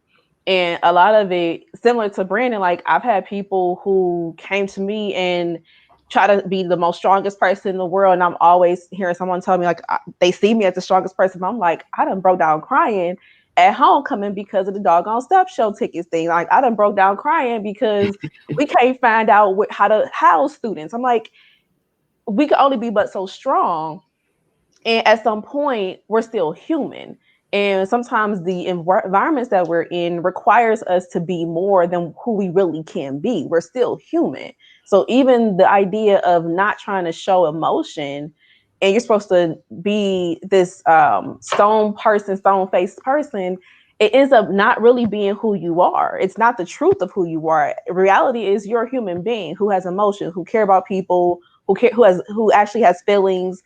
And a lot of it, similar to Brandon, like I've had people who came to me and try to be the most strongest person in the world. And I'm always hearing someone tell me like they see me as the strongest person. I'm like, I done broke down crying at homecoming because of the doggone step show tickets thing. Like I done broke down crying because we can't find out how to house students. I'm like, we can only be but so strong. And at some point, we're still human. And sometimes the environments that we're in requires us to be more than who we really can be. We're still human. So even the idea of not trying to show emotion, and you're supposed to be this stone-faced person, it ends up not really being who you are. It's not the truth of who you are. Reality is you're a human being who has emotion, who care about people, who actually has feelings.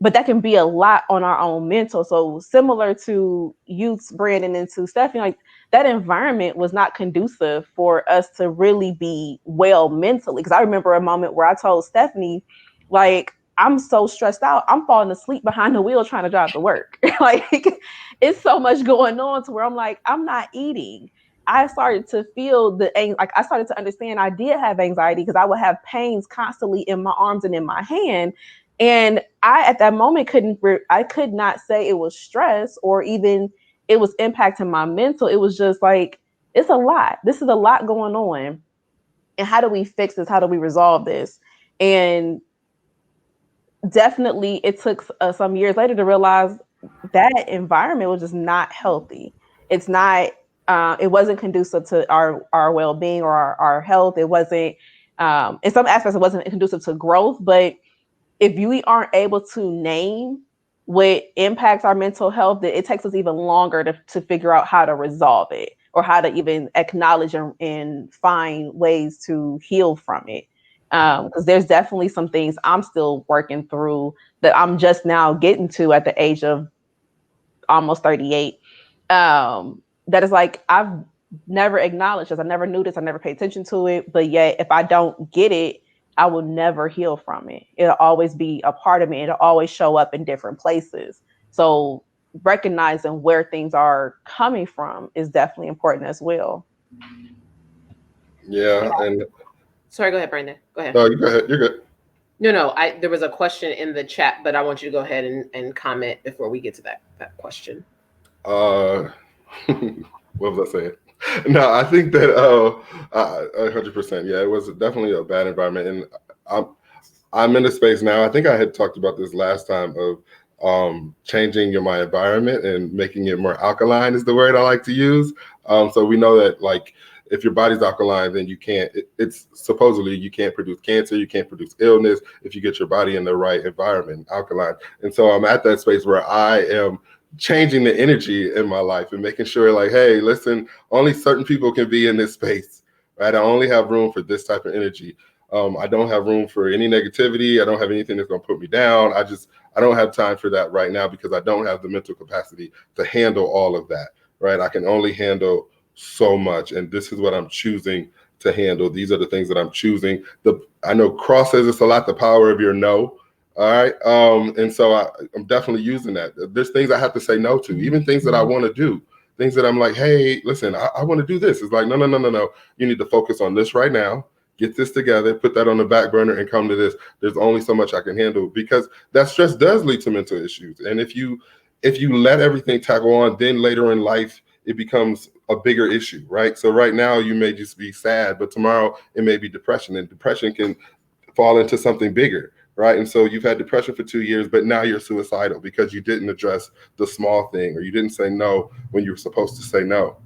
But that can be a lot on our own mental. So similar to youths, Brandon, and to Stephanie, like that environment was not conducive for us to really be well mentally. Because I remember a moment where I told Stephanie, like, I'm so stressed out, I'm falling asleep behind the wheel trying to drive to work. Like, it's so much going on to where I'm like, I'm not eating. I started to feel I started to understand I did have anxiety because I would have pains constantly in my arms and in my hand. And I, at that moment, I could not say it was stress or even it was impacting my mental. It was just like, it's a lot. This is a lot going on. And how do we fix this? How do we resolve this? And definitely it took some years later to realize that environment was just not healthy. It's not, it wasn't conducive to our well-being or our health. It wasn't, in some aspects, it wasn't conducive to growth, but if we aren't able to name what impacts our mental health, it takes us even longer to figure out how to resolve it or how to even acknowledge and find ways to heal from it. Because there's definitely some things I'm still working through that I'm just now getting to at the age of almost 38. That is like, I've never acknowledged this. I never knew this. I never paid attention to it. But yet, if I don't get it, I will never heal from it. It'll always be a part of me. It'll always show up in different places. So recognizing where things are coming from is definitely important as well. Yeah. And sorry, go ahead, Brandon. Go ahead. No, you go ahead. You're good. No. There was a question in the chat, but I want you to go ahead and comment before we get to that question. What was I saying? No, I think that 100%. Yeah, it was definitely a bad environment, and I'm in a space now. I think I had talked about this last time of changing my environment and making it more alkaline is the word I like to use. So we know that like if your body's alkaline, then you can't. It's supposedly you can't produce cancer, you can't produce illness if you get your body in the right environment, alkaline. And so I'm at that space where I am changing the energy in my life and making sure like, hey, listen, only certain people can be in this space, right? I only have room for this type of energy. I don't have room for any negativity. I don't have anything that's going to put me down. I don't have time for that right now because I don't have the mental capacity to handle all of that, right? I can only handle so much. And this is what I'm choosing to handle. These are the things that I'm choosing. I know Cross says it's a lot, the power of your no. All right. And so I'm definitely using that. There's things I have to say no to, even things that I want to do, things that I'm like, hey, listen, I want to do this. It's like, no. You need to focus on this right now. Get this together, put that on the back burner and come to this. There's only so much I can handle because that stress does lead to mental issues. And if you let everything tackle on, then later in life, it becomes a bigger issue, right? So right now you may just be sad, but tomorrow it may be depression, and depression can fall into something bigger. right? And so you've had depression for 2 years, but now you're suicidal because you didn't address the small thing, or you didn't say no when you were supposed to say no.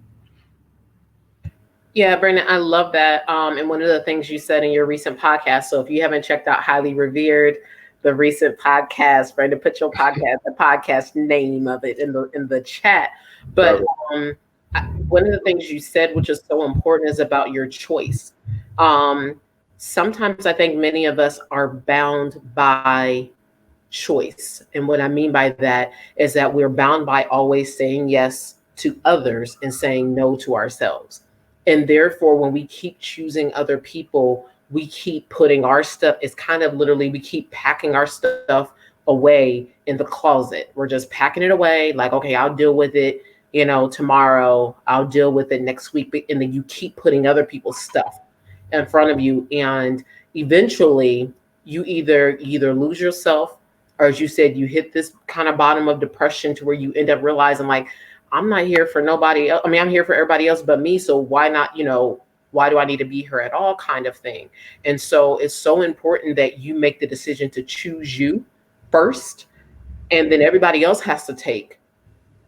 Yeah, Brandon, I love that. And one of the things you said in your recent podcast. So if you haven't checked out Highly Revered, the recent podcast, Brandon, put your podcast, the podcast name of it in the chat. But one of the things you said, which is so important, is about your choice. Sometimes I think many of us are bound by choice. And what I mean by that is that we're bound by always saying yes to others and saying no to ourselves. And therefore, when we keep choosing other people, we keep putting our stuff, it's kind of literally, we keep packing our stuff away in the closet. We're just packing it away, like, okay, I'll deal with it, tomorrow, I'll deal with it next week. And then you keep putting other people's stuff in front of you. And eventually you either lose yourself, or as you said, you hit this kind of bottom of depression to where you end up realizing, like, I'm not here for nobody else. I mean, I'm here for everybody else but me. So why not, why do I need to be here at all, kind of thing. And so it's so important that you make the decision to choose you first. And then everybody else has to take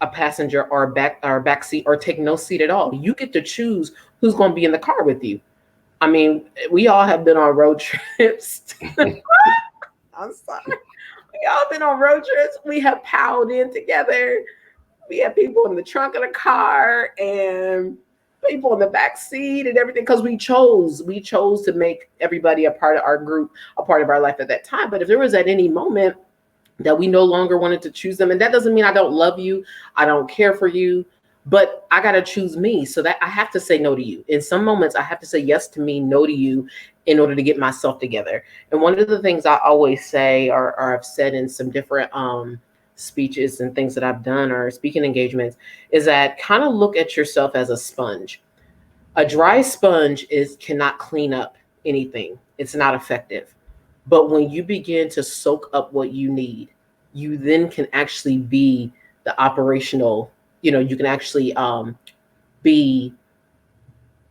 a passenger or a back seat, or take no seat at all. You get to choose who's going to be in the car with you. I mean, we all have been on road trips. I'm sorry. We all been on road trips. We have piled in together. We have people in the trunk of the car and people in the back seat and everything, because we chose to make everybody a part of our group, a part of our life at that time. But if there was at any moment that we no longer wanted to choose them, and that doesn't mean I don't love you, I don't care for you, but I got to choose me. So that I have to say no to you. In some moments, I have to say yes to me, no to you, in order to get myself together. And one of the things I always say, or I've said in some different speeches and things that I've done, or speaking engagements, is that kind of look at yourself as a sponge. A dry sponge cannot clean up anything. It's not effective. But when you begin to soak up what you need, you then can actually be the operational, you can actually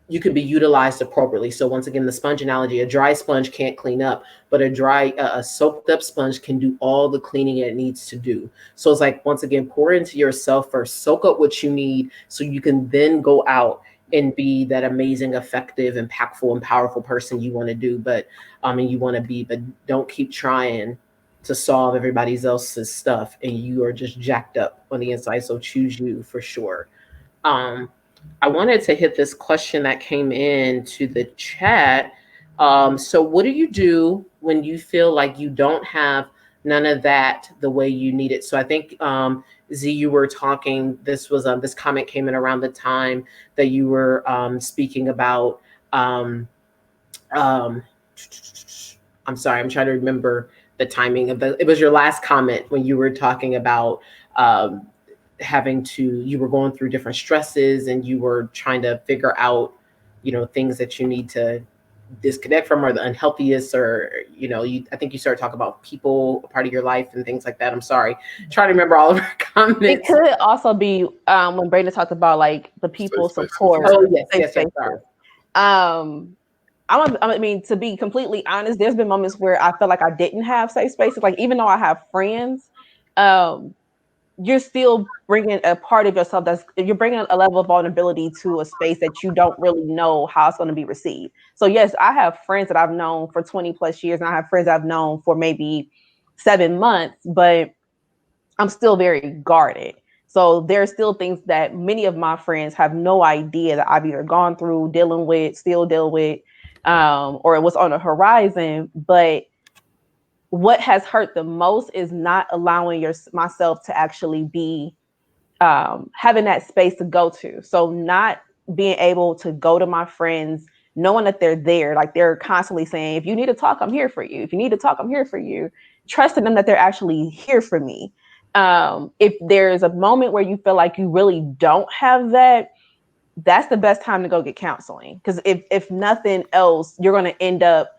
you could be utilized appropriately. So once again, the sponge analogy, a dry sponge can't clean up, but a soaked up sponge can do all the cleaning it needs to do. So it's like, once again, pour into yourself first, soak up what you need, so you can then go out and be that amazing, effective, impactful, and powerful person you want to do, but don't keep trying to solve everybody else's stuff, and you are just jacked up on the inside. So choose you for sure. I wanted to hit this question that came in to the chat. So what do you do when you feel like you don't have none of that the way you need it? So I think, Z, you were talking, this comment came in around the time that you were speaking about, I'm sorry, I'm trying to remember the timing of it was your last comment when you were talking about you were going through different stresses, and you were trying to figure out, things that you need to disconnect from, or the unhealthiest, or, I think you started talking about people, a part of your life, and things like that. I'm sorry. Trying to remember all of our comments. It could also be when Brandon talked about like the people support. Oh, yes. Sorry. I mean, to be completely honest, there's been moments where I felt like I didn't have safe spaces. Like, even though I have friends, you're still bringing a part of yourself you're bringing a level of vulnerability to a space that you don't really know how it's going to be received. So yes, I have friends that I've known for 20 plus years, and I have friends I've known for maybe 7 months, but I'm still very guarded. So there are still things that many of my friends have no idea that I've either gone through, dealing with, still deal with, or it was on the horizon. But what has hurt the most is not allowing myself to actually be having that space to go to. So not being able to go to my friends, knowing that they're there, like they're constantly saying, if you need to talk, I'm here for you. If you need to talk, I'm here for you. Trusting them that they're actually here for me. If there's a moment where you feel like you really don't have that, that's the best time to go get counseling. Because if nothing else, you're going to end up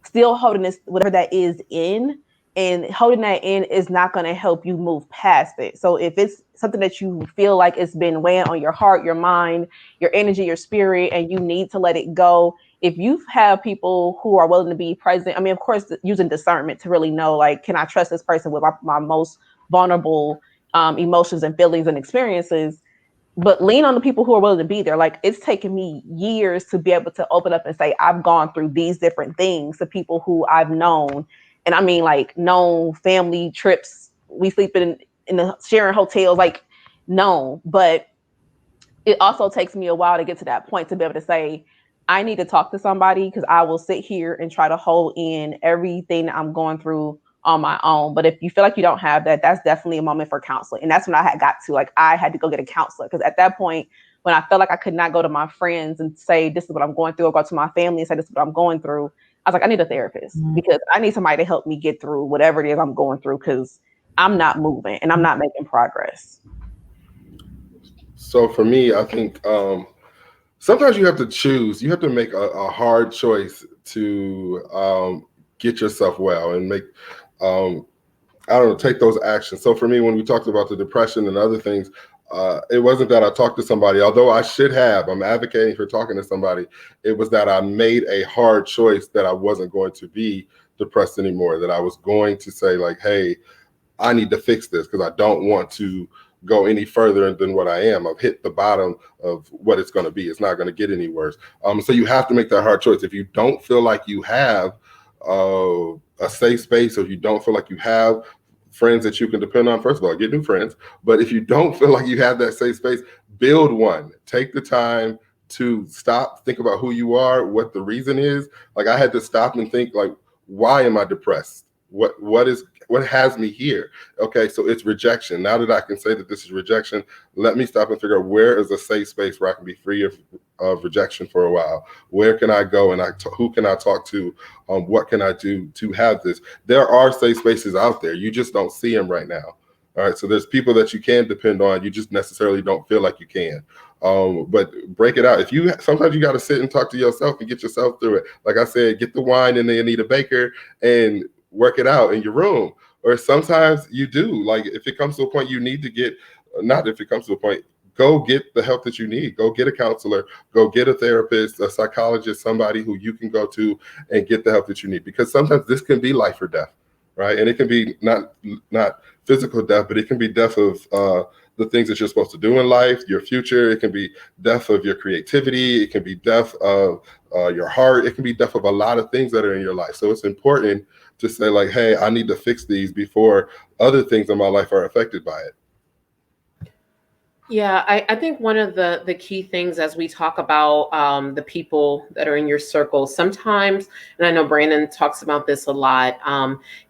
still holding this, whatever that is, in, and holding that in is not going to help you move past it. So if it's something that you feel like it's been weighing on your heart, your mind, your energy, your spirit, and you need to let it go, if you have people who are willing to be present, I mean, of course, using discernment to really know, like, can I trust this person with my most vulnerable emotions and feelings and experiences? But lean on the people who are willing to be there. Like, it's taken me years to be able to open up and say, I've gone through these different things to people who I've known. And I mean, like, known family trips, we sleep in the sharing hotels, like, known. But it also takes me a while to get to that point to be able to say, I need to talk to somebody, because I will sit here and try to hold in everything that I'm going through on my own. But if you feel like you don't have that, that's definitely a moment for counseling. And that's when I had got to, like, I had to go get a counselor, because at that point, when I felt like I could not go to my friends and say, this is what I'm going through, or go to my family and say, this is what I'm going through, I was like, I need a therapist, because I need somebody to help me get through whatever it is I'm going through, because I'm not moving and I'm not making progress. So for me, I think sometimes you have to choose. You have to make a hard choice to get yourself well and make, I don't know, take those actions. So for me, when we talked about the depression and other things, it wasn't that I talked to somebody, although I should have. I'm advocating for talking to somebody. It was that I made a hard choice that I wasn't going to be depressed anymore, that I was going to say, like, hey, I need to fix this because I don't want to go any further than what I am. I've hit the bottom of what it's going to be. It's not going to get any worse. So you have to make that hard choice. If you don't feel like you have a safe space, or if you don't feel like you have friends that you can depend on, first of all, get new friends. But if you don't feel like you have that safe space, build one. Take the time to stop, think about who you are, what the reason is. Like, I had to stop and think, like, why am I depressed? What has me here? Okay, so it's rejection. Now that I can say that this is rejection, let me stop and figure out, where is a safe space where I can be free of rejection for a while? Where can I go and who can I talk to? What can I do to have this? There are safe spaces out there. You just don't see them right now. All right, so there's people that you can depend on. You just necessarily don't feel like you can. But break it out. Sometimes you got to sit and talk to yourself and get yourself through it. Like I said, get the wine in the Anita Baker and work it out in your room. Or sometimes you do. Like, if it comes to a point you need to get, not if it comes to a point, go get the help that you need. Go get a counselor, go get a therapist, a psychologist, somebody who you can go to and get the help that you need. Because sometimes this can be life or death, right? And it can be not physical death, but it can be death of the things that you're supposed to do in life, your future. It can be death of your creativity. It can be death of your heart. It can be death of a lot of things that are in your life. So it's important to say, like, hey, I need to fix these before other things in my life are affected by it. Yeah, I think one of the key things as we talk about the people that are in your circle sometimes, and I know Brandon talks about this a lot,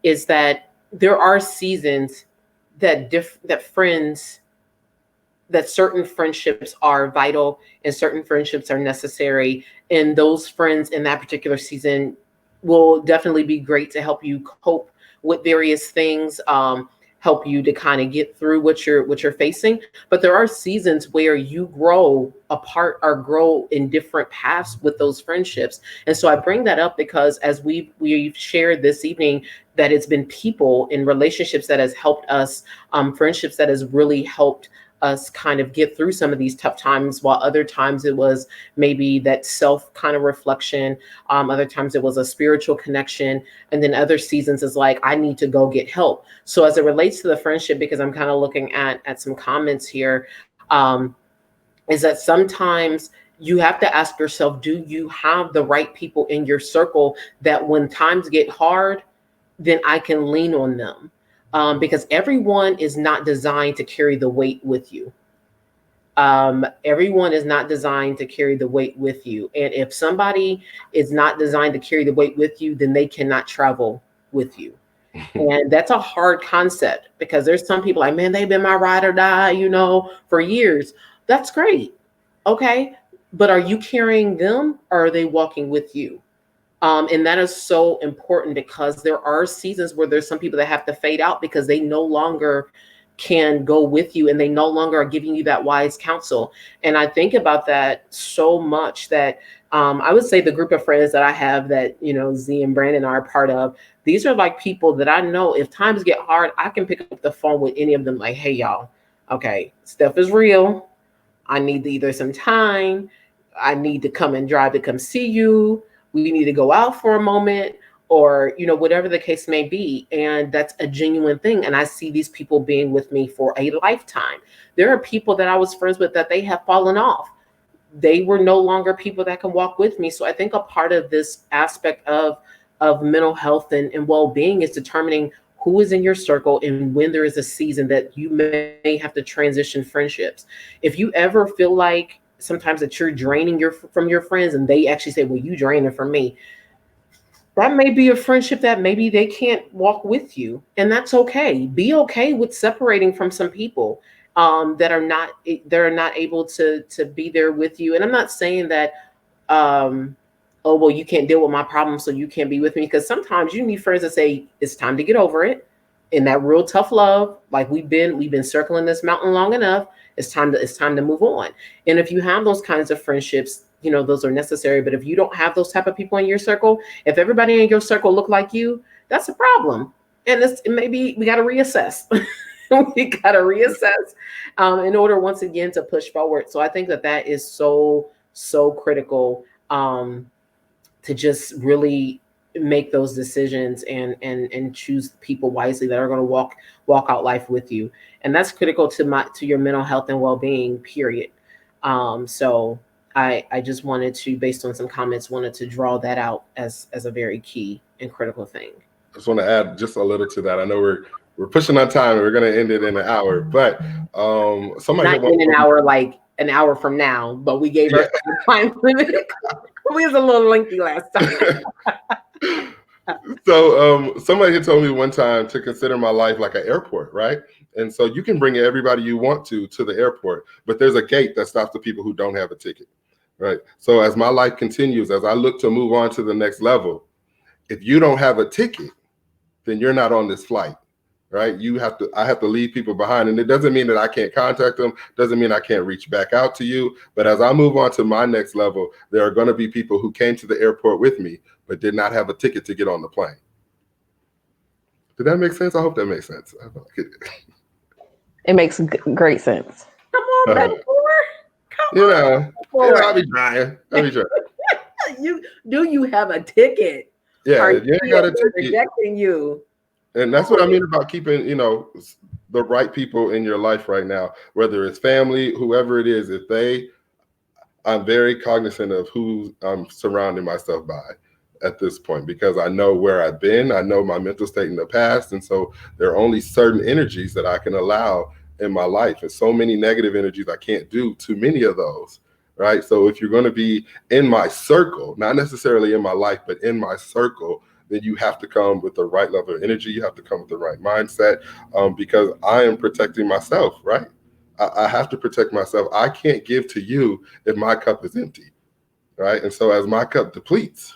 is that there are seasons that certain friendships are vital and certain friendships are necessary. And those friends in that particular season will definitely be great to help you cope with various things, help you to kind of get through what you're facing. But there are seasons where you grow apart or grow in different paths with those friendships. And so I bring that up because as we've shared this evening, that it's been people in relationships that has helped us, friendships that has really helped us kind of get through some of these tough times, while other times it was maybe that self kind of reflection. Other times it was a spiritual connection. And then other seasons is like, I need to go get help. So as it relates to the friendship, because I'm kind of looking at some comments here, is that sometimes you have to ask yourself, do you have the right people in your circle that when times get hard, then I can lean on them? Because everyone is not designed to carry the weight with you. Everyone is not designed to carry the weight with you. And if somebody is not designed to carry the weight with you, then they cannot travel with you. And that's a hard concept, because there's some people like, man, they've been my ride or die, for years. That's great. Okay. But are you carrying them, or are they walking with you? And that is so important, because there are seasons where there's some people that have to fade out because they no longer can go with you and they no longer are giving you that wise counsel. And I think about that so much that I would say the group of friends that I have that, Z and Brandon are a part of, these are like people that I know if times get hard, I can pick up the phone with any of them like, hey, y'all, okay, stuff is real. I need either some time. I need to come and drive to come see you. We need to go out for a moment, or, whatever the case may be. And that's a genuine thing. And I see these people being with me for a lifetime. There are people that I was friends with that they have fallen off. They were no longer people that can walk with me. So I think a part of this aspect of mental health and well-being is determining who is in your circle and when there is a season that you may have to transition friendships. If you ever feel like sometimes that you're draining from your friends and they actually say, well, you draining from me, that may be a friendship that maybe they can't walk with you. And that's okay. Be okay with separating from some people that are not able to be there with you. And I'm not saying that oh, well, you can't deal with my problems, so you can't be with me. Because sometimes you need friends that say it's time to get over it. And that real tough love, like we've been circling this mountain long enough. It's time to move on. And if you have those kinds of friendships, those are necessary. But if you don't have those type of people in your circle, if everybody in your circle look like you, that's a problem. And maybe we got to reassess. We got to reassess in order, once again, to push forward. So I think that is so critical. To just really make those decisions and choose people wisely that are going to walk out life with you. And that's critical to your mental health and well-being, period. So I just wanted to, based on some comments, wanted to draw that out as a very key and critical thing. I just want to add just a little to that. I know we're pushing on time and we're going to end it in an hour, but somebody not in an hour, like an hour from now, but we gave our time limit. We was a little lengthy last time. So somebody had told me one time to consider my life like an airport, right? And so you can bring everybody you want to the airport, but there's a gate that stops the people who don't have a ticket, right? So as my life continues, as I look to move on to the next level, if you don't have a ticket, then you're not on this flight, right? I have to leave people behind. And it doesn't mean that I can't contact them, doesn't mean I can't reach back out to you. But as I move on to my next level, there are going to be people who came to the airport with me, but did not have a ticket to get on the plane. Did that make sense? I hope that makes sense. It makes great sense. Come on, I'll be trying. Do you have a ticket? Yeah, you ain't got a ticket. Rejecting you. And that's what I mean about keeping, the right people in your life right now, whether it's family, whoever it is. I'm very cognizant of who I'm surrounding myself by at this point, because I know where I've been, I know my mental state in the past. And so there are only certain energies that I can allow in my life, and so many negative energies, I can't do too many of those, right? So if you're going to be in my circle, not necessarily in my life, but in my circle, then you have to come with the right level of energy. You have to come with the right mindset, because I am protecting myself, right? I have to protect myself. I can't give to you if my cup is empty, right? And so as my cup depletes,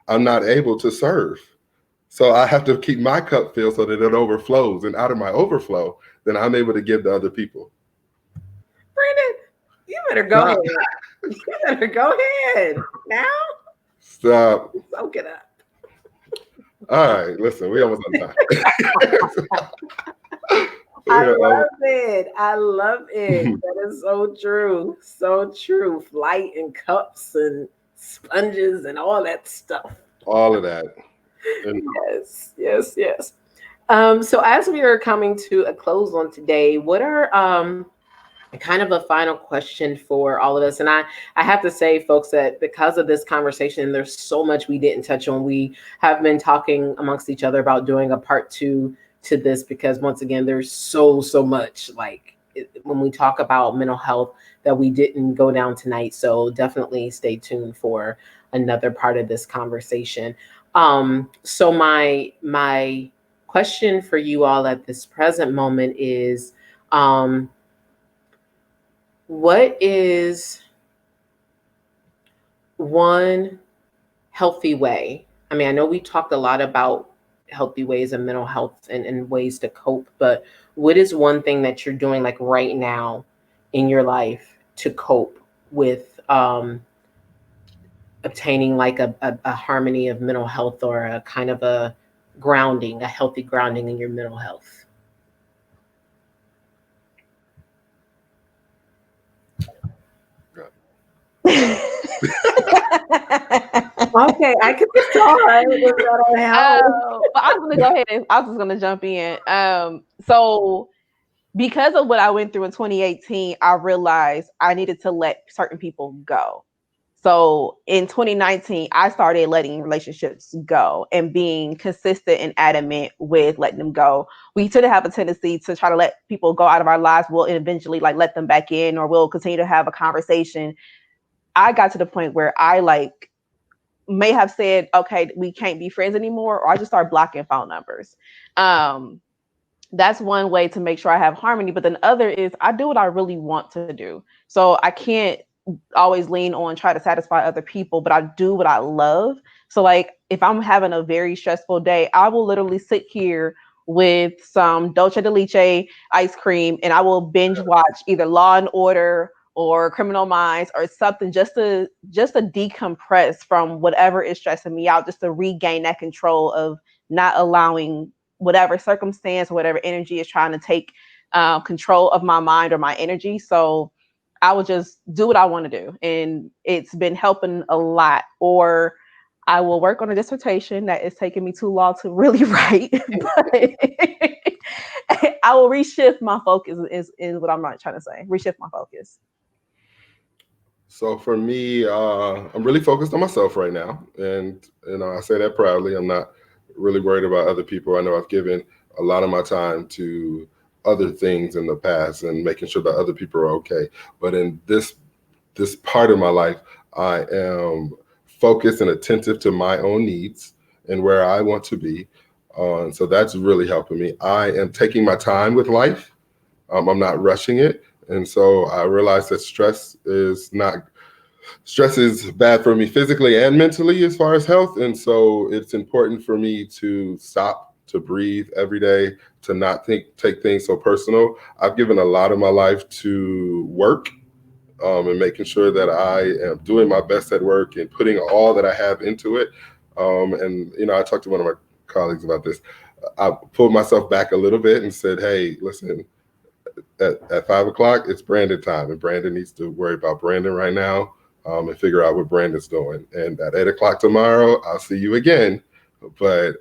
I'm not able to serve. So I have to keep my cup filled so that it overflows. And out of my overflow, then I'm able to give to other people. Brandon, you better go ahead. You better go ahead now. Stop. Soak it up. All right, listen, we almost on time. I love it. That is so true. So true. Flight and cups and sponges and all that stuff. All of that. And Yes. So as we are coming to a close on today, what are kind of a final question for all of us? And I have to say, folks, that because of this conversation, there's so much we didn't touch on. We have been talking amongst each other about doing a part 2 to this, because once again, there's so much when we talk about mental health that we didn't go down tonight. So definitely stay tuned for another part of this conversation. So my question for you all at this present moment is, what is one healthy way? I mean, I know we talked a lot about healthy ways of mental health and ways to cope, but what is one thing that you're doing like right now in your life to cope with obtaining like a harmony of mental health, or a kind of a healthy grounding in your mental health? Okay, I could try if that'll help. But I was gonna go ahead and I was just gonna jump in. So because of what I went through in 2018, I realized I needed to let certain people go. So in 2019, I started letting relationships go and being consistent and adamant with letting them go. We tend to have a tendency to try to let people go out of our lives. We'll eventually like let them back in, or we'll continue to have a conversation. I got to the point where I like may have said, okay, we can't be friends anymore, or I just start blocking phone numbers. That's one way to make sure I have harmony. But then other is I do what I really want to do. So I can't always lean on try to satisfy other people, but I do what I love. So like if I'm having a very stressful day, I will literally sit here with some Dolce de Leche ice cream and I will binge watch either Law and Order or Criminal Minds or something just to decompress from whatever is stressing me out, just to regain that control of not allowing whatever circumstance, whatever energy is trying to take control of my mind or my energy. So I will just do what I want to do. And it's been helping a lot. Or I will work on a dissertation that is taking me too long to really write. But I will reshift my focus is what I'm not trying to say. Reshift my focus. So for me, I'm really focused on myself right now. And I say that proudly. I'm not really worried about other people. I know I've given a lot of my time to other things in the past and making sure that other people are okay. But in this part of my life, I am focused and attentive to my own needs and where I want to be. So that's really helping me. I am taking my time with life. I'm not rushing it. And so I realize that stress is bad for me physically and mentally as far as health. And so it's important for me to stop, to breathe every day, to not take things so personal. I've given a lot of my life to work and making sure that I am doing my best at work and putting all that I have into it. And I talked to one of my colleagues about this. I pulled myself back a little bit and said, hey, listen, at 5 o'clock, it's Brandon time, and Brandon needs to worry about Brandon right now and figure out what Brandon's doing. And at 8 o'clock tomorrow, I'll see you again, but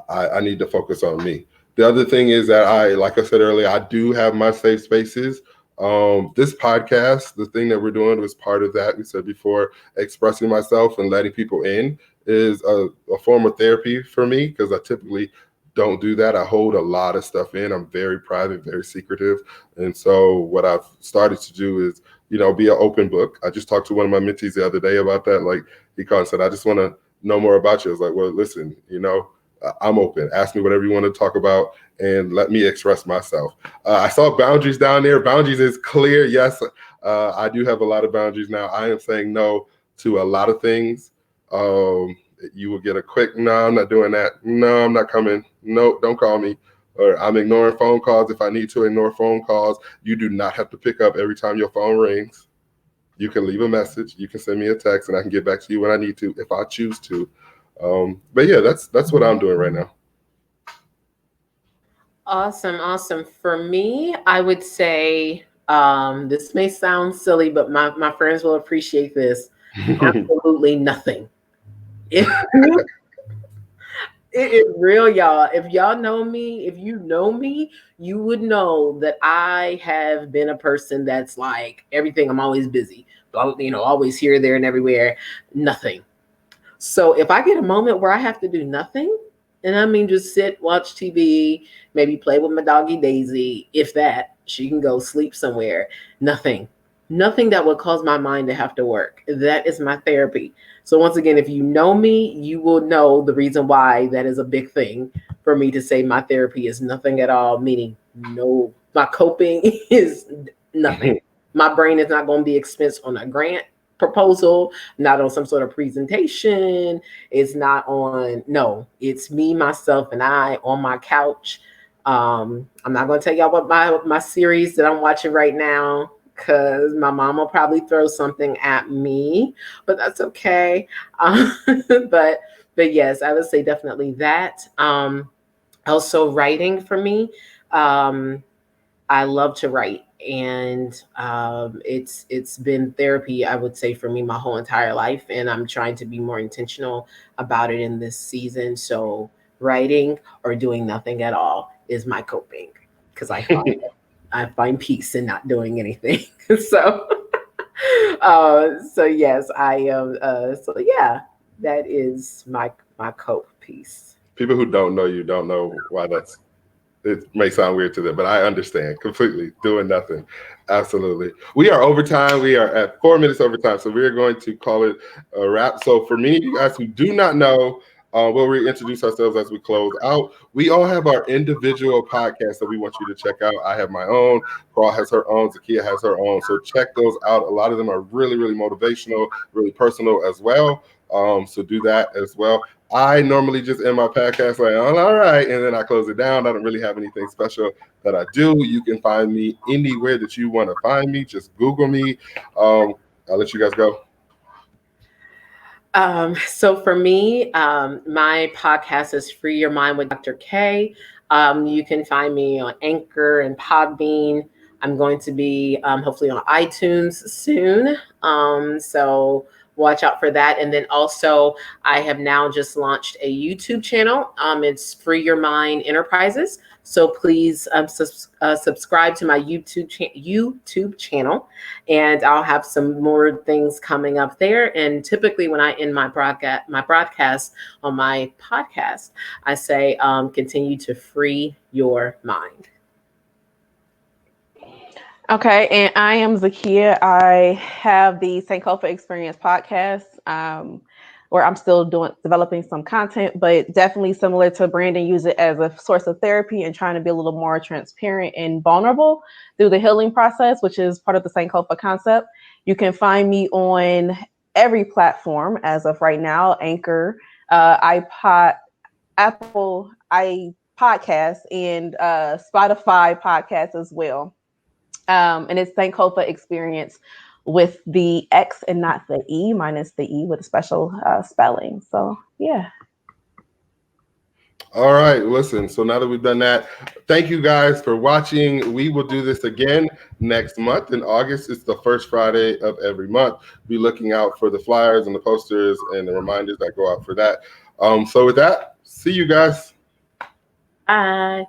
I need to focus on me. The other thing is that like I said earlier, I do have my safe spaces. This podcast, the thing that we're doing was part of that. We said before, expressing myself and letting people in is a form of therapy for me because I typically don't do that. I hold a lot of stuff in. I'm very private, very secretive. And so what I've started to do is, be an open book. I just talked to one of my mentees the other day about that. Like he called and said, I just want to know more about you. I was like, well, listen, I'm open. Ask me whatever you want to talk about and let me express myself. I saw boundaries down there. Boundaries is clear. Yes, I do have a lot of boundaries now. I am saying no to a lot of things. You will get a quick, no, I'm not doing that. No, I'm not coming. No, don't call me. Or I'm ignoring phone calls if I need to ignore phone calls. You do not have to pick up every time your phone rings. You can leave a message. You can send me a text and I can get back to you when I need to if I choose to. But yeah, that's what I'm doing right now. Awesome. For me, I would say this may sound silly, but my friends will appreciate this. Absolutely nothing. It is real, y'all. If y'all know me, if you know me, you would know that I have been a person that's like everything. I'm always busy, always here, there, and everywhere. Nothing. So if I get a moment where I have to do nothing, and I mean just sit, watch TV, maybe play with my doggy Daisy, if that, she can go sleep somewhere. Nothing that would cause my mind to have to work. That is my therapy. So once again, if you know me, you will know the reason why that is a big thing for me to say my therapy is nothing at all, meaning no, my coping is nothing. My brain is not going to be expensed on a grant proposal, not on some sort of presentation. It's not on, no, it's me, myself, and I on my couch. I'm not going to tell y'all what my series that I'm watching right now, because my mom will probably throw something at me, but that's okay. But yes, I would say definitely that. Also writing for me. I love to write. and it's been therapy, I would say, for me my whole entire life, and I'm trying to be more intentional about it in this season. So writing or doing nothing at all is my coping, because I find peace in not doing anything. So so yes, I am. So yeah, that is my cope piece. People who don't know you don't know why that's. It may sound weird to them, but I understand completely. Doing nothing, absolutely. We are overtime. We are at 4 minutes overtime, so we are going to call it a wrap. So for many of you guys who do not know, we'll reintroduce ourselves as we close out. We all have our individual podcasts that we want you to check out. I have my own. Paul has her own. Zakia has her own. So check those out. A lot of them are really, really motivational, really personal as well. So do that as well. I normally just end my podcast like, oh, all right, and then I close it down. I don't really have anything special that I do. You can find me anywhere that you want to find me. Just Google me. I'll let you guys go. So for me, my podcast is Free Your Mind with Dr. K. You can find me on Anchor and Podbean. I'm going to be hopefully on iTunes soon. So watch out for that. And then also, I have now just launched a YouTube channel. It's Free Your Mind Enterprises. So please subscribe to my YouTube channel, and I'll have some more things coming up there. And typically, when I end my broadcast on my podcast, I say, continue to free your mind. Okay, and I am Zakia. I have the Sankofa Experience podcast, where I'm still developing some content, but definitely similar to Brandon, use it as a source of therapy and trying to be a little more transparent and vulnerable through the healing process, which is part of the Sankofa concept. You can find me on every platform as of right now: Anchor, iPod, Apple iPodcast, and Spotify podcasts as well. And it's Sankofa Experience with the X and not the E, minus the E with a special spelling. So, yeah. All right, listen. So now that we've done that, thank you guys for watching. We will do this again next month in August. It's the first Friday of every month. Be looking out for the flyers and the posters and the reminders that go out for that. So with that, see you guys. Bye.